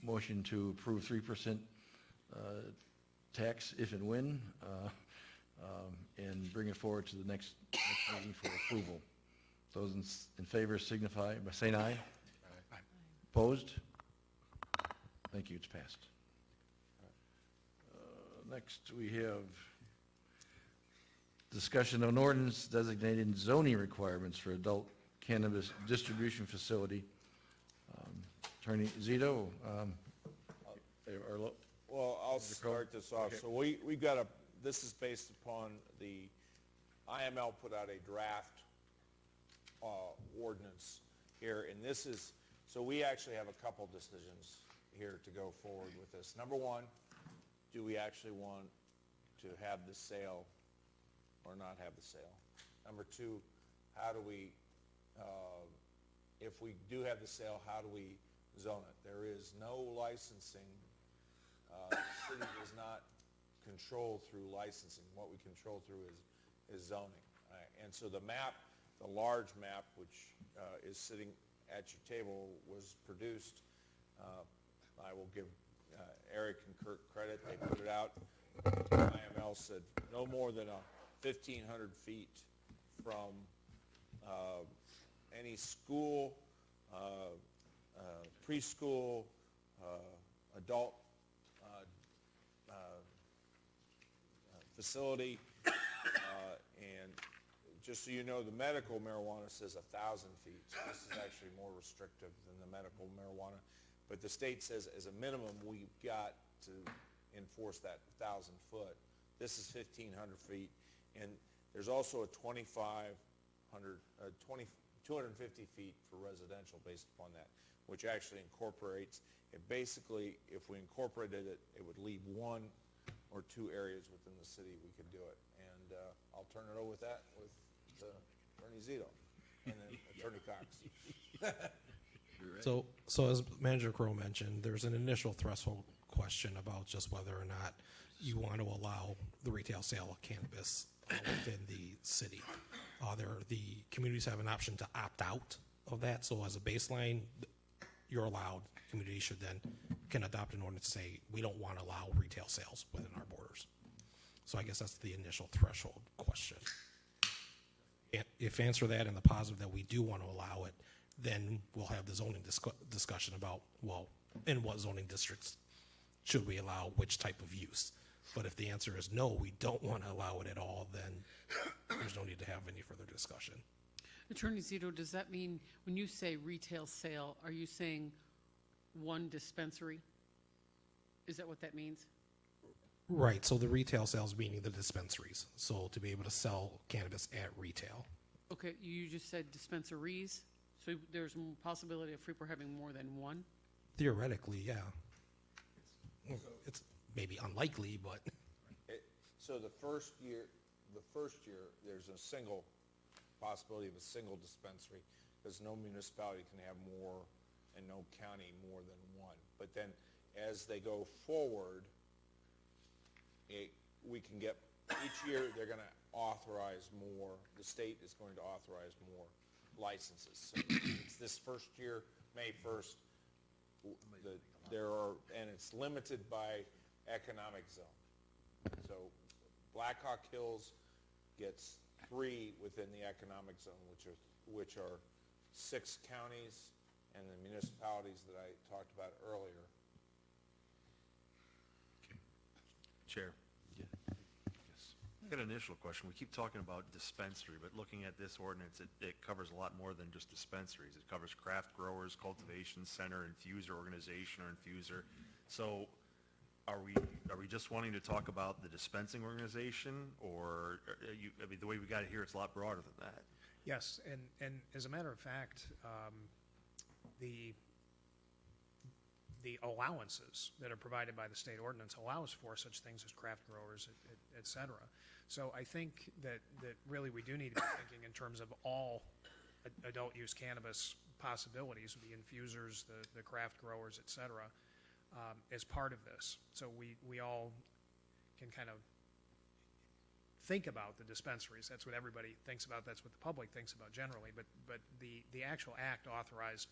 Motion to approve 3% tax if and when, and bring it forward to the next meeting for approval. Those in favor signify by saying aye. Aye. Opposed? Thank you, it's passed. Next, we have discussion on ordinance designating zoning requirements for adult cannabis distribution facility. Attorney Zito, Well, I'll start this off. Okay. So we got this is based upon the IML put out a draft ordinance here, and this is, so we actually have a couple decisions here to go forward with this. Number one, do we actually want to have the sale or not have the sale? Number two, how do we, if we do have the sale, how do we zone it? There is no licensing. The city does not control through licensing. What we control through is zoning. And so the map, the large map, which is sitting at your table, was produced. I will give Eric and Kirk credit. They put it out. IML said no more than 1,500 feet from any school, preschool, adult facility, and just so you know, the medical marijuana says 1,000 feet. So this is actually more restrictive than the medical marijuana. But the state says as a minimum, we've got to enforce that 1,000 foot. This is 1,500 feet, and there's also a 250 feet for residential based upon that, which actually incorporates it. Basically, if we incorporated it, it would leave one or two areas within the city we could do it. And I'll turn it over with that with Attorney Zito and then Attorney Cox. So as Manager Crowe mentioned, there's an initial threshold question about just whether or not you want to allow the retail sale of cannabis within the city. The communities have an option to opt out of that, so as a baseline, you're allowed. Community should then can adopt an ordinance to say, we don't want to allow retail sales within our borders. So I guess that's the initial threshold question. If answer that in the positive that we do want to allow it, then we'll have the zoning discussion about, well, in what zoning districts should we allow which type of use? But if the answer is no, we don't want to allow it at all, then there's no need to have any further discussion. Attorney Zito, does that mean, when you say retail sale, are you saying one dispensary? Is that what that means? Right, so the retail sales meaning the dispensaries, so to be able to sell cannabis at retail. Okay, you just said dispensaries, so there's a possibility of Freeport having more than one? Theoretically, yeah. It's maybe unlikely, but So the first year, there's a single possibility of a single dispensary, because no municipality can have more and no county more than one. But then as they go forward, we can get, each year they're going to authorize more, the state is going to authorize more licenses. So it's this first year, May 1st, and it's limited by economic zone. So Blackhawk Hills gets 3 within the economic zone, which are 6 counties and the municipalities that I talked about earlier. Chair. Yes. I got an initial question. We keep talking about dispensary, but looking at this ordinance, it covers a lot more than just dispensaries. It covers craft growers, cultivation center, infuser organization or infuser. So are we just wanting to talk about the dispensing organization, or I mean, the way we got it here, it's a lot broader than that. Yes, and as a matter of fact, the allowances that are provided by the state ordinance allows for such things as craft growers, et cetera. So I think that really we do need to be thinking in terms of all adult use cannabis possibilities, the infusers, the craft growers, et cetera, as part of this. So we all can kind of think about the dispensaries. That's what everybody thinks about. That's what the public thinks about generally. But the actual act authorized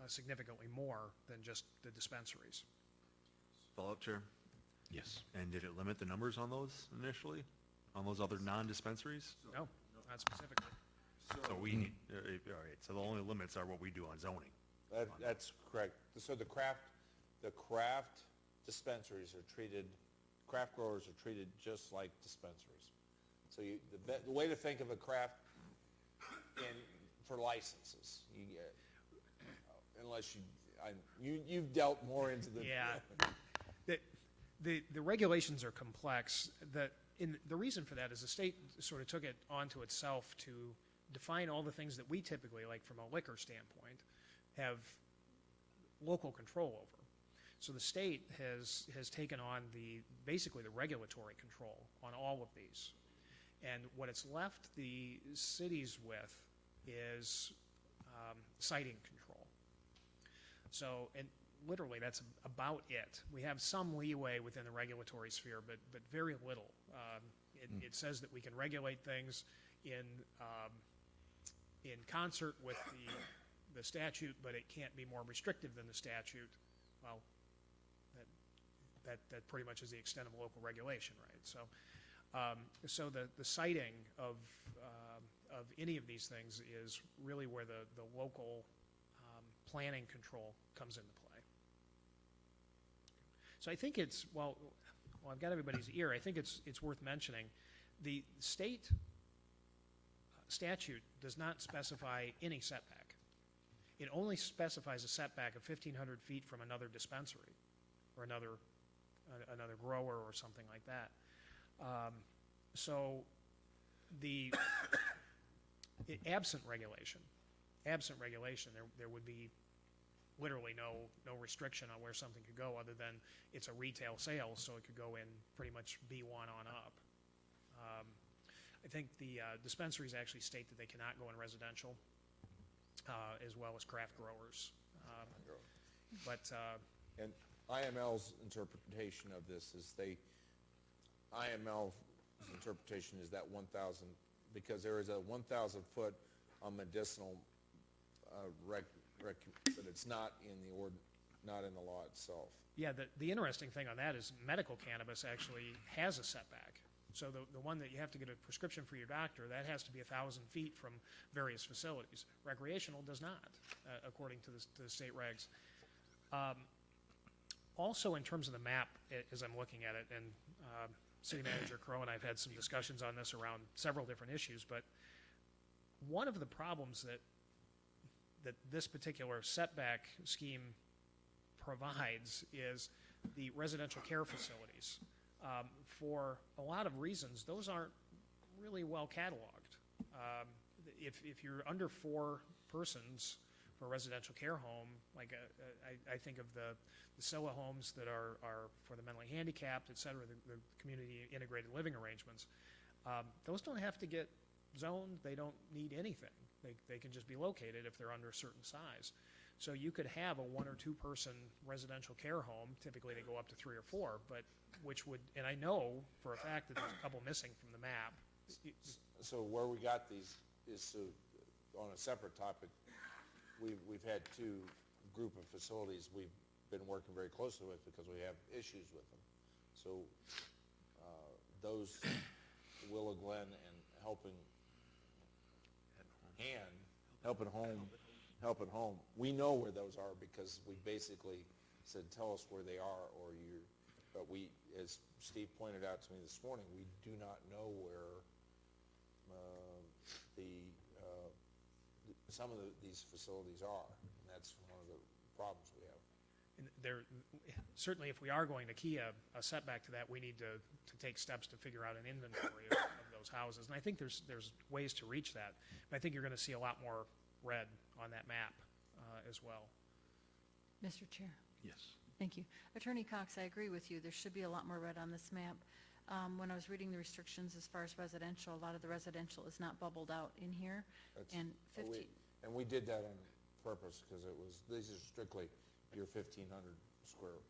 significantly more than just the dispensaries. Follow-up, Chair? Yes. And did it limit the numbers on those initially? On those other non-dispensaries? No, not specifically. So we need, all right, so the only limits are what we do on zoning. That's correct. So the craft dispensaries are treated, craft growers are treated just like dispensaries. So the way to think of a craft for licenses, unless you've dealt more into the. Yeah. The regulations are complex. The reason for that is the state sort of took it onto itself to define all the things that we typically, like from a liquor standpoint, have local control over. So the state has taken on basically the regulatory control on all of these. And what it's left the cities with is siting control. So, and literally that's about it. We have some leeway within the regulatory sphere, but very little. It says that we can regulate things in concert with the statute, but it can't be more restrictive than the statute. Well, that pretty much is the extent of local regulation, right? So the siting of any of these things is really where the local planning control comes into play. So I think it's, well, I've got everybody's ear. I think it's worth mentioning. The state statute does not specify any setback. It only specifies a setback of 1,500 feet from another dispensary or another grower or something like that. So absent regulation, there would be literally no restriction on where something could go other than it's a retail sale, so it could go in pretty much B1 on up. I think the dispensaries actually state that they cannot go in residential as well as craft growers. And IML's interpretation of this is IML's interpretation is that 1,000, because there is a 1,000-foot medicinal but it's not in the law itself. Yeah, the interesting thing on that is medical cannabis actually has a setback. So the one that you have to get a prescription for your doctor, that has to be 1,000 feet from various facilities. Recreational does not, according to the state regs. Also, in terms of the map, as I'm looking at it, and City Manager Crow and I have had some discussions on this around several different issues, but one of the problems that this particular setback scheme provides is the residential care facilities. For a lot of reasons, those aren't really well cataloged. If you're under 4 persons for a residential care home, like I think of the SILA homes that are for the mentally handicapped, et cetera, the community integrated living arrangements, those don't have to get zoned. They don't need anything. They can just be located if they're under a certain size. So you could have a 1 or 2 person residential care home. Typically they go up to 3 or 4, but which would, and I know for a fact that there's a couple missing from the map. So where we got these is on a separate topic. We've had 2 group of facilities we've been working very closely with because we have issues with them. So those Willow Glen and Helping Home, we know where those are because we basically said, tell us where they are, but we, as Steve pointed out to me this morning, we do not know where some of these facilities are, and that's one of the problems we have. And certainly if we are going to key a setback to that, we need to take steps to figure out an inventory of those houses. And I think there's ways to reach that. But I think you're going to see a lot more red on that map as well. Mr. Chair. Yes. Thank you. Attorney Cox, I agree with you. There should be a lot more red on this map. When I was reading the restrictions as far as residential, a lot of the residential is not bubbled out in here. And 15. And we did that on purpose because these are strictly your 1,500 square,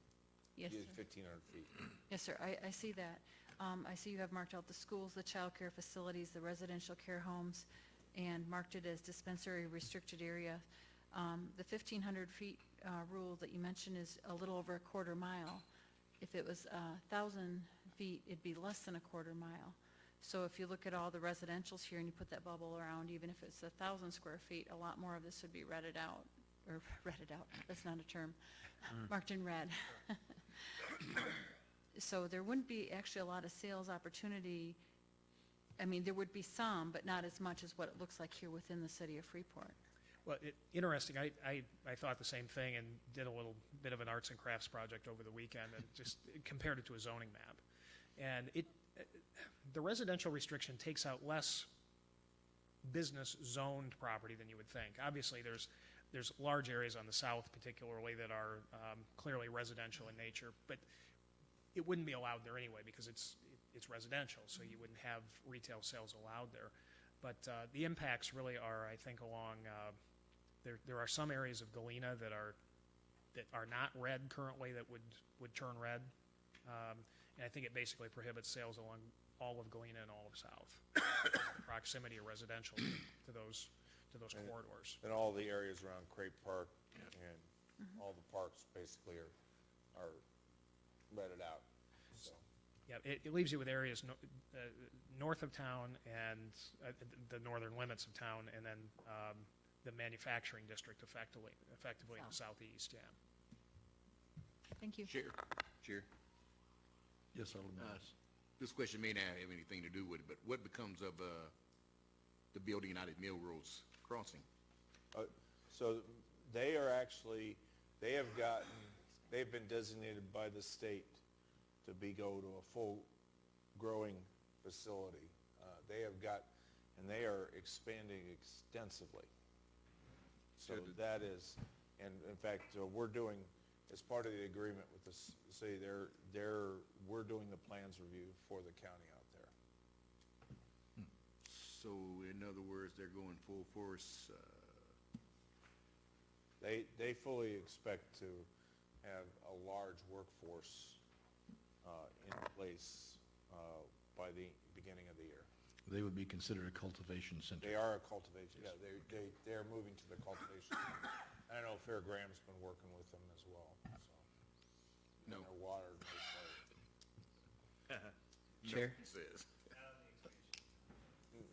Yes, sir. 1,500 feet. Yes, sir. I see that. I see you have marked out the schools, the child care facilities, the residential care homes, and marked it as dispensary restricted area. The 1,500 feet rule that you mentioned is a little over a quarter mile. If it was 1,000 feet, it'd be less than a quarter mile. So if you look at all the residentials here and you put that bubble around, even if it's 1,000 square feet, a lot more of this would be redded out, that's not a term, marked in red. So there wouldn't be actually a lot of sales opportunity. I mean, there would be some, but not as much as what it looks like here within the city of Freeport. Well, interesting. I thought the same thing and did a little bit of an arts and crafts project over the weekend and just compared it to a zoning map. And the residential restriction takes out less business zoned property than you would think. Obviously, there's large areas on the south particularly that are clearly residential in nature, but it wouldn't be allowed there anyway because it's residential, so you wouldn't have retail sales allowed there. But the impacts really are, I think, along there are some areas of Galena that are not red currently that would turn red. And I think it basically prohibits sales along all of Galena and all of South. Proximity of residential to those corridors. And all the areas around Crape Park and all the parks basically are redded out. So. Yeah, it leaves you with areas north of town and the northern limits of town, and then the manufacturing district effectively in the southeast. Yeah. Thank you. Chair. Yes, Alderman. This question may not have anything to do with it, but what becomes of the Building United Milrose crossing? So they've been designated by the state to go to a full growing facility. They are expanding extensively. So that is, and in fact, we're doing, as part of the agreement with the city, we're doing the plans review for the county out there. So in other words, they're going full force. They fully expect to have a large workforce in place by the beginning of the year. They would be considered a cultivation center. They are a cultivation, yeah, they're moving to the cultivation. I know Fairgraham's been working with them as well, so. No. Their water. Chair? Says.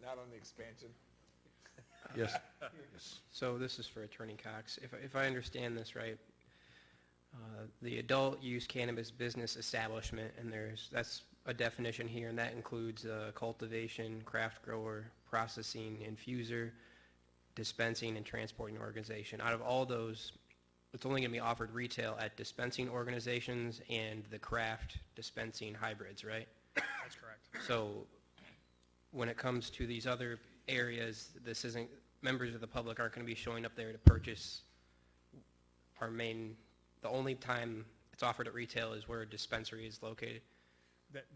Not on the expansion? Yes. So this is for Attorney Cox. If I understand this right, the adult use cannabis business establishment, and that's a definition here, and that includes cultivation, craft grower, processing, infuser, dispensing, and transporting organization. Out of all those, it's only going to be offered retail at dispensing organizations and the craft dispensing hybrids, right? That's correct. So when it comes to these other areas, members of the public aren't going to be showing up there to purchase the only time it's offered at retail is where a dispensary is located.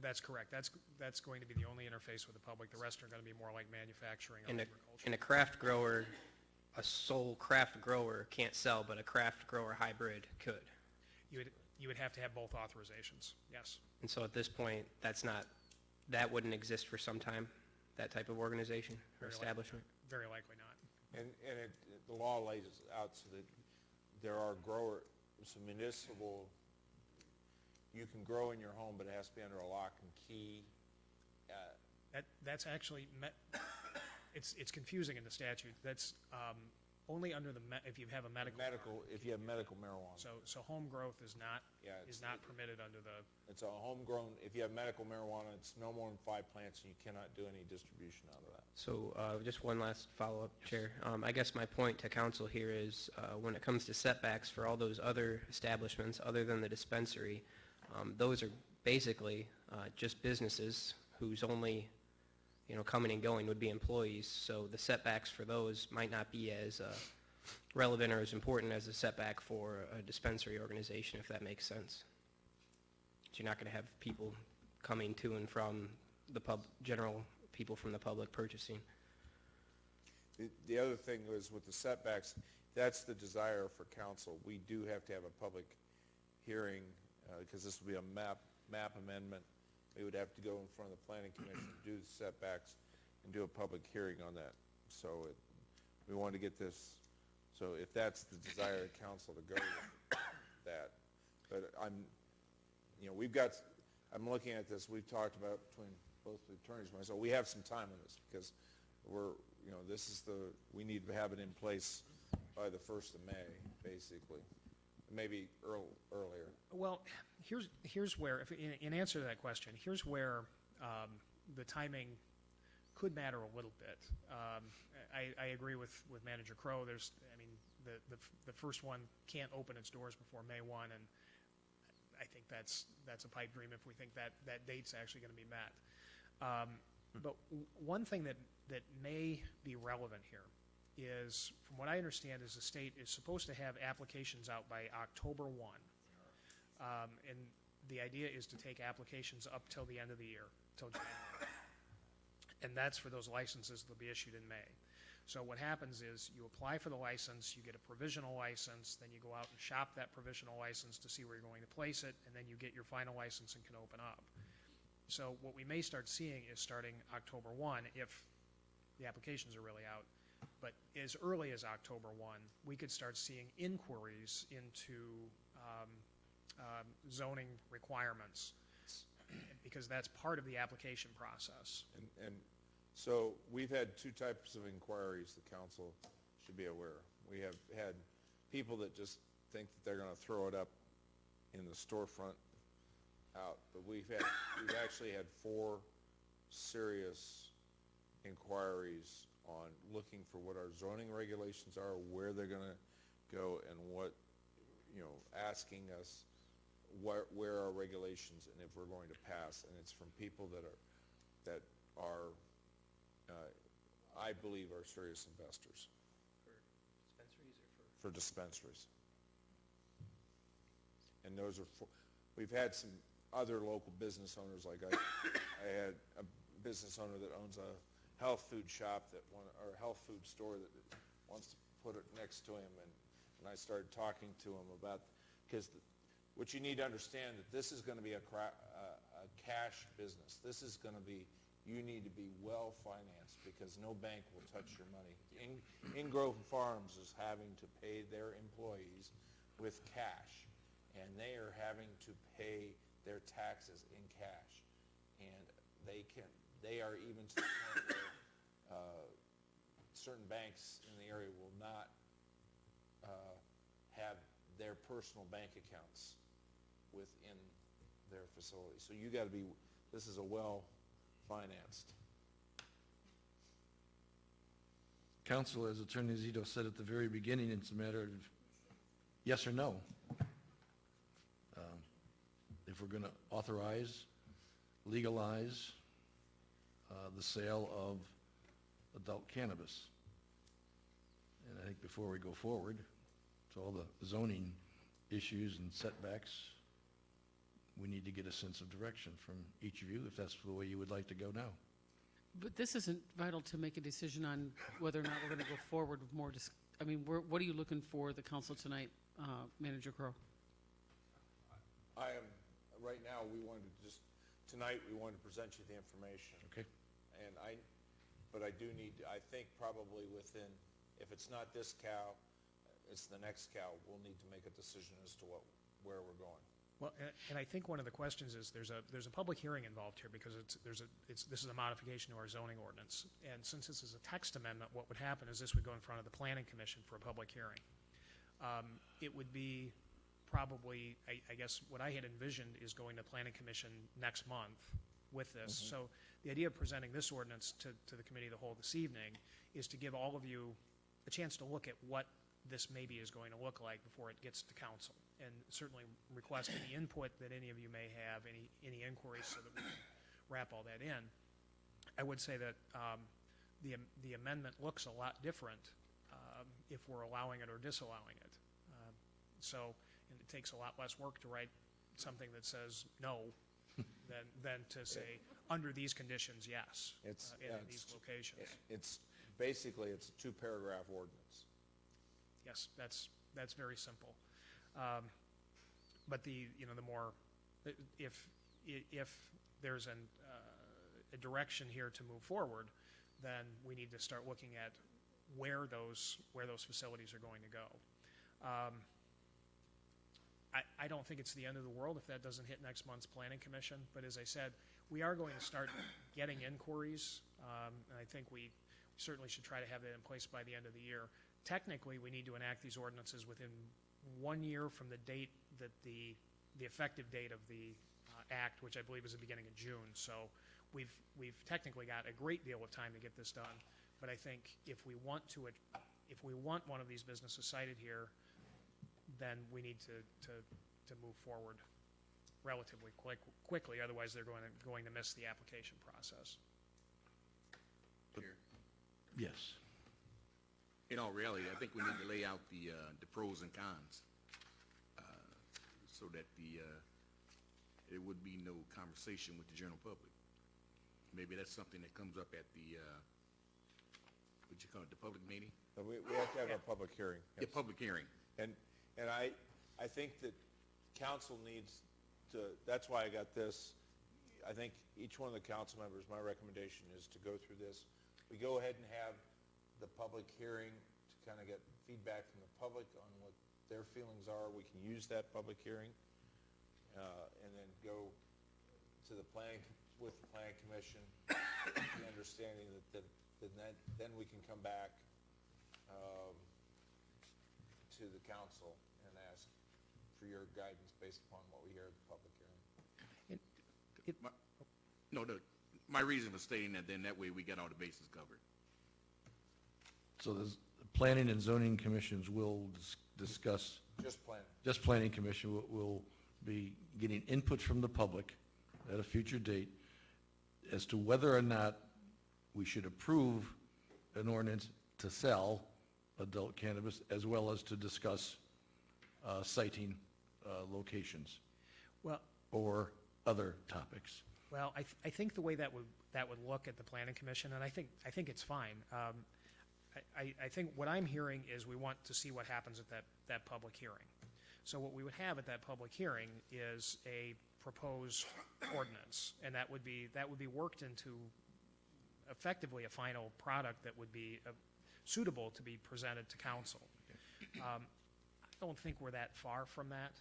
That's correct. That's going to be the only interface with the public. The rest are going to be more like manufacturing or And agriculture. a craft grower, a sole craft grower can't sell, but a craft grower hybrid could. You would have to have both authorizations, yes. And so at this point, that wouldn't exist for some time, that type of organization or establishment? Very likely not. And the law lays it out so that there are some municipal, you can grow in your home, but it has to be under a lock and key. That's actually, it's confusing in the statute. That's only under if you have a medical. If you have medical marijuana. So home growth is not permitted under the. It's a homegrown, if you have medical marijuana, it's no more than 5 plants and you cannot do any distribution out of that. So just one last follow-up, Chair. I guess my point to council here is when it comes to setbacks for all those other establishments other than the dispensary, those are basically just businesses whose only coming and going would be employees. So the setbacks for those might not be as relevant or as important as a setback for a dispensary organization, if that makes sense. You're not going to have people coming to and from the general people from the public purchasing. The other thing is with the setbacks, that's the desire for council. We do have to have a public hearing because this will be a map amendment. We would have to go in front of the planning commission, do the setbacks, and do a public hearing on that. So we want to get this, so if that's the desire of council to go with that. But I'm looking at this, we've talked about between both the attorneys and myself, we have some time on this because we need to have it in place by the 1st of May, basically. Maybe earlier. Well, here's where, in answer to that question, here's where the timing could matter a little bit. I agree with Manager Crow. The first one can't open its doors before May 1, and I think that's a pipe dream if we think that date's actually going to be met. But one thing that may be relevant here is, from what I understand, is the state is supposed to have applications out by October 1. And the idea is to take applications up till the end of the year, till January. And that's for those licenses that will be issued in May. So what happens is you apply for the license, you get a provisional license, then you go out and shop that provisional license to see where you're going to place it, and then you get your final license and can open up. So what we may start seeing is starting October 1, if the applications are really out, but as early as October 1, we could start seeing inquiries into zoning requirements, because that's part of the application process. And so we've had 2 types of inquiries the council should be aware. We have had people that just think that they're going to throw it up in the storefront out, but we've actually had 4 serious inquiries on looking for what our zoning regulations are, where they're going to go, and what, asking us where our regulations and if we're going to pass. And it's from people that are I believe are serious investors. For dispensaries or for dispensaries. And those are we've had some other local business owners, like I had a business owner that owns a health food shop or health food store that wants to put it next to him, and I started talking to him about, because what you need to understand, that this is going to be a cash business. This is going to be, you need to be well financed because no bank will touch your money. Ingrove Farms is having to pay their employees with cash, and they are having to pay their taxes in cash, and they are even to the point where certain banks in the area will not have their personal bank accounts within their facility. So you got to be, this is a well-financed. Counsel, as Attorney Zito said at the very beginning, it's a matter of yes or no. If we're going to authorize, legalize the sale of adult cannabis. And I think before we go forward to all the zoning issues and setbacks, we need to get a sense of direction from each of you, if that's the way you would like to go now. But this isn't vital to make a decision on whether or not we're going to go forward with more, I mean, what are you looking for the council tonight, Manager Crowe? I am, right now, tonight we wanted to present you the information. Okay. And but I do need, I think probably within, if it's not this COW, it's the next COW, we'll need to make a decision as to where we're going. Well, and I think one of the questions is there's a public hearing involved here because this is a modification to our zoning ordinance. And since this is a text amendment, what would happen is this would go in front of the Planning Commission for a public hearing. It would be probably, I guess, what I had envisioned is going to Planning Commission next month with this. So the idea of presenting this ordinance to the committee of the whole this evening is to give all of you a chance to look at what this maybe is going to look like before it gets to council, and certainly request any input that any of you may have, any inquiries, so that we can wrap all that in. I would say that the amendment looks a lot different if we're allowing it or disallowing it. And it takes a lot less work to write something that says no than to say, under these conditions, yes, in these locations. It's basically, it's a 2-paragraph ordinance. Yes, that's very simple. But the more, if there's a direction here to move forward, then we need to start looking at where those facilities are going to go. I don't think it's the end of the world if that doesn't hit next month's Planning Commission, but as I said, we are going to start getting inquiries, and I think we certainly should try to have that in place by the end of the year. Technically, we need to enact these ordinances within 1 year from the date that the effective date of the act, which I believe is the beginning of June. So we've technically got a great deal of time to get this done. But I think if we want one of these businesses cited here, then we need to move forward relatively quickly. Otherwise, they're going to miss the application process. Yes. In all reality, I think we need to lay out the pros and cons, so that there would be no conversation with the general public. Maybe that's something that comes up at the, what you call it, the public meeting? We have to have a public hearing. The public hearing. And I think that council needs to, that's why I got this. I think each one of the council members, my recommendation is to go through this. We go ahead and have the public hearing to kind of get feedback from the public on what their feelings are. We can use that public hearing and then go to the planning, with the Planning Commission, the understanding that then we can come back to the council and ask for your guidance based upon what we hear at the public hearing. My reason for stating that, then that way we get all the bases covered. So the Planning and Zoning Commissions will discuss. Just planning. Just Planning Commission will be getting input from the public at a future date as to whether or not we should approve an ordinance to sell adult cannabis, as well as to discuss citing locations. Well, or other topics. Well, I think the way that would look at the Planning Commission, and I think it's fine. I think what I'm hearing is we want to see what happens at that public hearing. So what we would have at that public hearing is a proposed ordinance, and that would be worked into effectively a final product that would be suitable to be presented to council. I don't think we're that far from that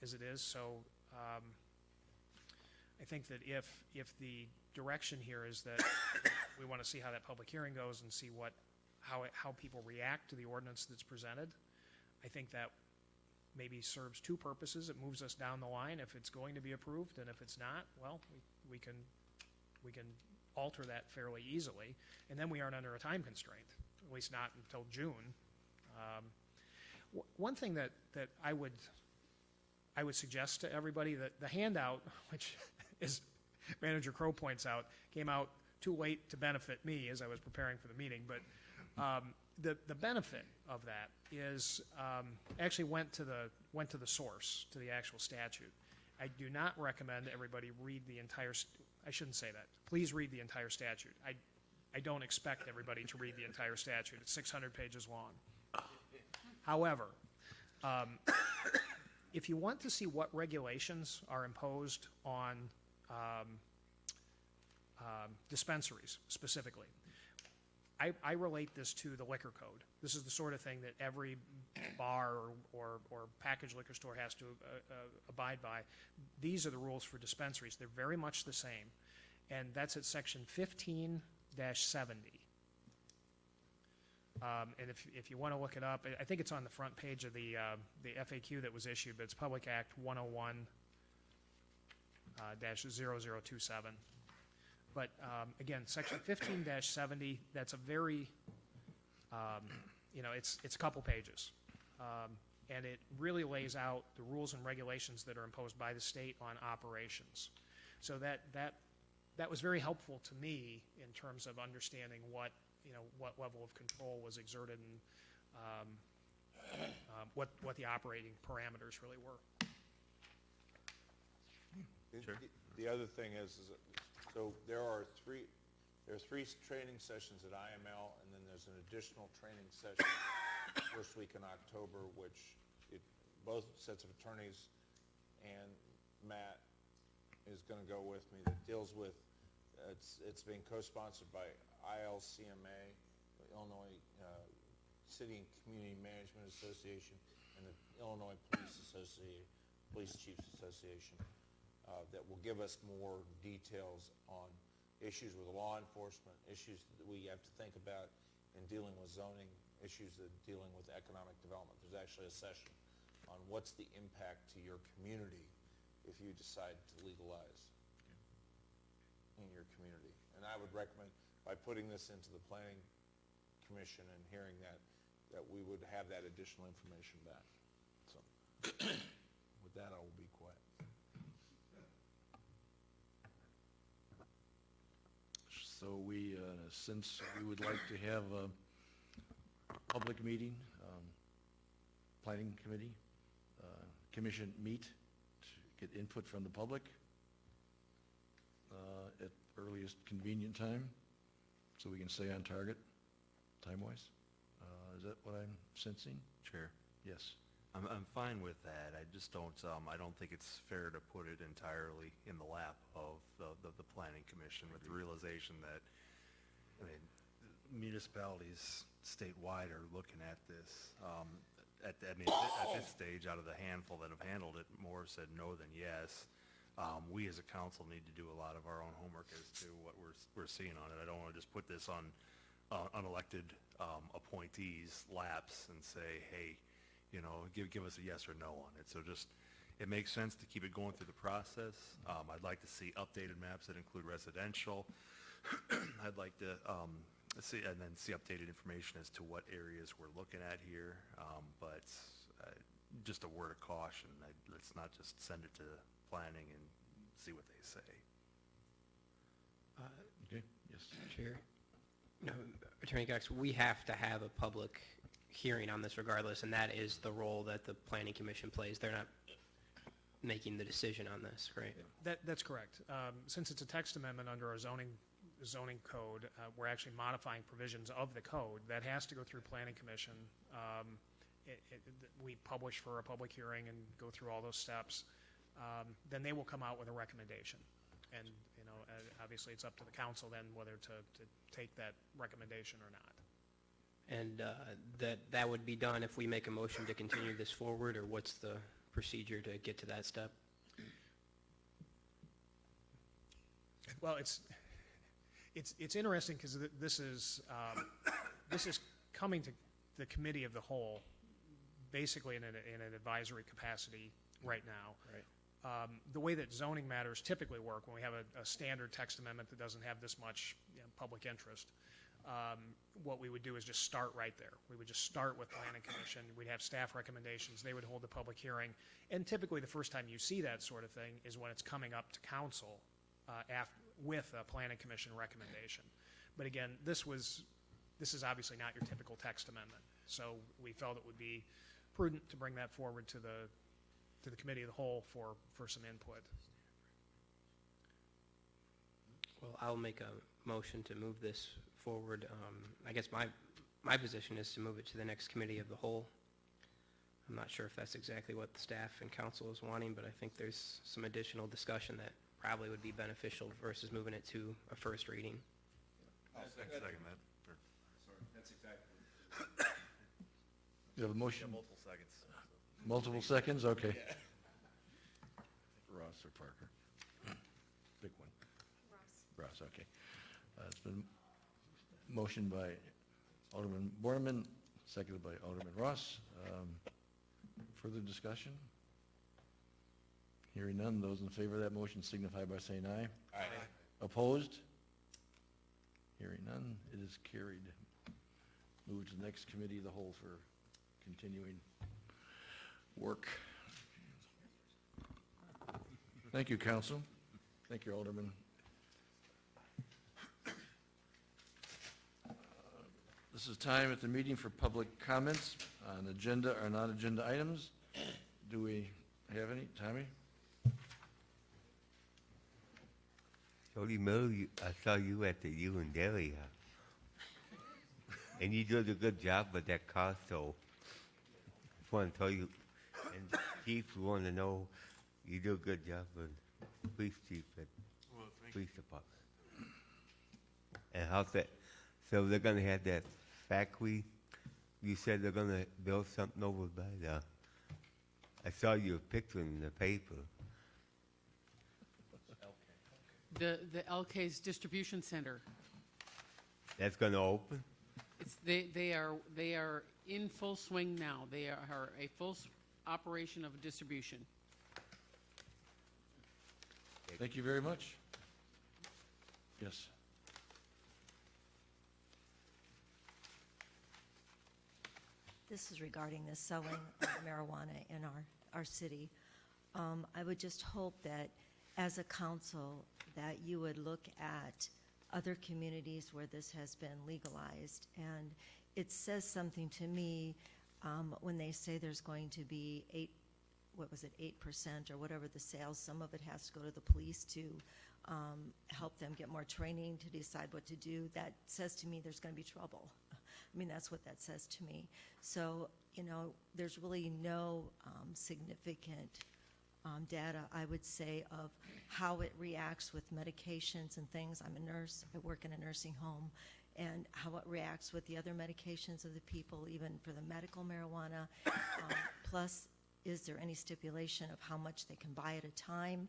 as it is. So I think that if the direction here is that we want to see how that public hearing goes and see what how people react to the ordinance that's presented. I think that maybe serves two purposes. It moves us down the line if it's going to be approved, and if it's not, well, we can alter that fairly easily, and then we aren't under a time constraint, at least not until June. One thing that I would suggest to everybody, that the handout, which as Manager Crow points out, came out too late to benefit me as I was preparing for the meeting, but the benefit of that is actually went to the source, to the actual statute. I do not recommend everybody read the entire. I shouldn't say that. Please read the entire statute. I don't expect everybody to read the entire statute. It's 600 pages long. However, if you want to see what regulations are imposed on dispensaries specifically, I relate this to the liquor code. This is the sort of thing that every bar or packaged liquor store has to abide by. These are the rules for dispensaries. They're very much the same, and that's at section 15-70. And if you want to look it up, I think it's on the front page of the FAQ that was issued, but it's Public Act 101-0027. But again, section 15-70, that's a very, it's a couple pages. And it really lays out the rules and regulations that are imposed by the state on operations. So that was very helpful to me in terms of understanding what level of control was exerted and what the operating parameters really were. Sure. The other thing is so there are three training sessions at IML, and then there's an additional training session first week in October, which both sets of attorneys and Matt is going to go with me, that deals with, it's being co-sponsored by ILCMA, the Illinois City and Community Management Association, and the Illinois Police Chiefs Association, that will give us more details on issues with law enforcement, issues that we have to think about in dealing with zoning, issues that dealing with economic development. There's actually a session on what's the impact to your community if you decide to legalize in your community. And I would recommend, by putting this into the Planning Commission and hearing that we would have that additional information back. So with that, I will be quiet. So since we would like to have a public meeting, Planning Committee, Commission meet to get input from the public at earliest convenient time, so we can stay on target time-wise. Is that what I'm sensing? Chair. Yes. I'm fine with that. I just don't, I don't think it's fair to put it entirely in the lap of the Planning Commission, with the realization that, municipalities statewide are looking at this. At this stage, out of the handful that have handled it, more said no than yes. We as a council need to do a lot of our own homework as to what we're seeing on it. I don't want to just put this on unelected appointees' laps and say, hey, give us a yes or no on it. So it makes sense to keep it going through the process. I'd like to see updated maps that include residential. I'd like to see updated information as to what areas we're looking at here. But just a word of caution, let's not just send it to planning and see what they say. Okay, yes. Chair. No, Attorney Cox, we have to have a public hearing on this regardless, and that is the role that the Planning Commission plays. They're not making the decision on this, right? That's correct. Since it's a text amendment under our zoning code, we're actually modifying provisions of the code. That has to go through Planning Commission. We publish for a public hearing and go through all those steps. Then they will come out with a recommendation. And, obviously it's up to the council then whether to take that recommendation or not. And that would be done if we make a motion to continue this forward, or what's the procedure to get to that step? Well, it's interesting because this is this is coming to the committee of the whole, basically in an advisory capacity right now. Right. The way that zoning matters typically work, when we have a standard text amendment that doesn't have this much public interest, what we would do is just start right there. We would just start with Planning Commission. We'd have staff recommendations. They would hold a public hearing. And typically the first time you see that sort of thing is when it's coming up to council with a Planning Commission recommendation. But again, this is obviously not your typical text amendment. So we felt it would be prudent to bring that forward to the committee of the whole for some input. Well, I'll make a motion to move this forward. I guess my position is to move it to the next committee of the whole. I'm not sure if that's exactly what the staff and council is wanting, but I think there's some additional discussion that probably would be beneficial versus moving it to a first reading. I'll second that. That's exactly. You have a motion? Multiple seconds. Multiple seconds, okay. Ross or Parker? Pick one. Ross, okay. It's been motioned by Alderman Borneman, seconded by Alderman Ross. Further discussion? Hearing none, those in favor of that motion signify by saying aye. Aye. Opposed? Hearing none, it is carried. Move to the next committee of the whole for continuing work. Thank you, council. Thank you, Alderman. This is time at the meeting for public comments on agenda or non-agenda items. Do we have any? Tommy? Jody Miller, I saw you at the U and Deli, and you did a good job with that car, so just want to tell you, and Chief, we want to know you do a good job with police chief at police department. And how's that? So they're gonna have that factory. You said they're gonna build something over by the. I saw your picture in the paper. The LK's distribution center. That's gonna open? They are in full swing now. They are a full operation of distribution. Thank you very much. Yes. This is regarding the selling of marijuana in our city. I would just hope that as a council that you would look at other communities where this has been legalized. And it says something to me when they say there's going to be 8% or whatever the sales. Some of it has to go to the police to help them get more training to decide what to do. That says to me there's going to be trouble. I mean, that's what that says to me. So, there's really no significant data, I would say, of how it reacts with medications and things. I'm a nurse. I work in a nursing home. And how it reacts with the other medications of the people, even for the medical marijuana. Plus, is there any stipulation of how much they can buy at a time?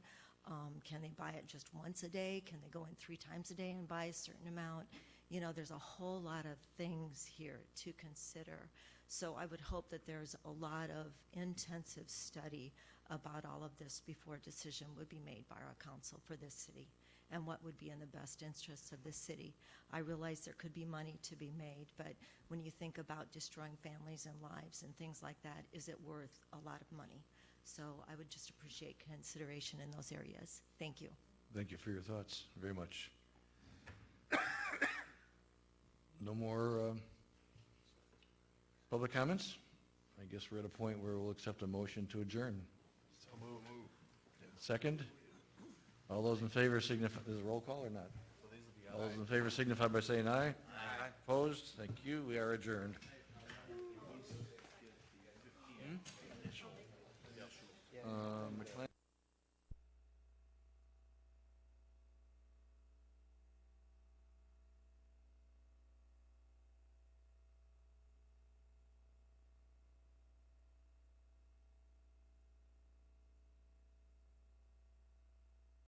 Can they buy it just once a day? Can they go in 3 times a day and buy a certain amount? There's a whole lot of things here to consider. So I would hope that there's a lot of intensive study about all of this before a decision would be made by our council for this city and what would be in the best interests of this city. I realize there could be money to be made, but when you think about destroying families and lives and things like that, is it worth a lot of money? So I would just appreciate consideration in those areas. Thank you. Thank you for your thoughts very much. No more public comments? I guess we're at a point where we'll accept a motion to adjourn. So move. Second? All those in favor signify, is it a roll call or not? All those in favor signify by saying aye. Aye. Opposed? Thank you. We are adjourned.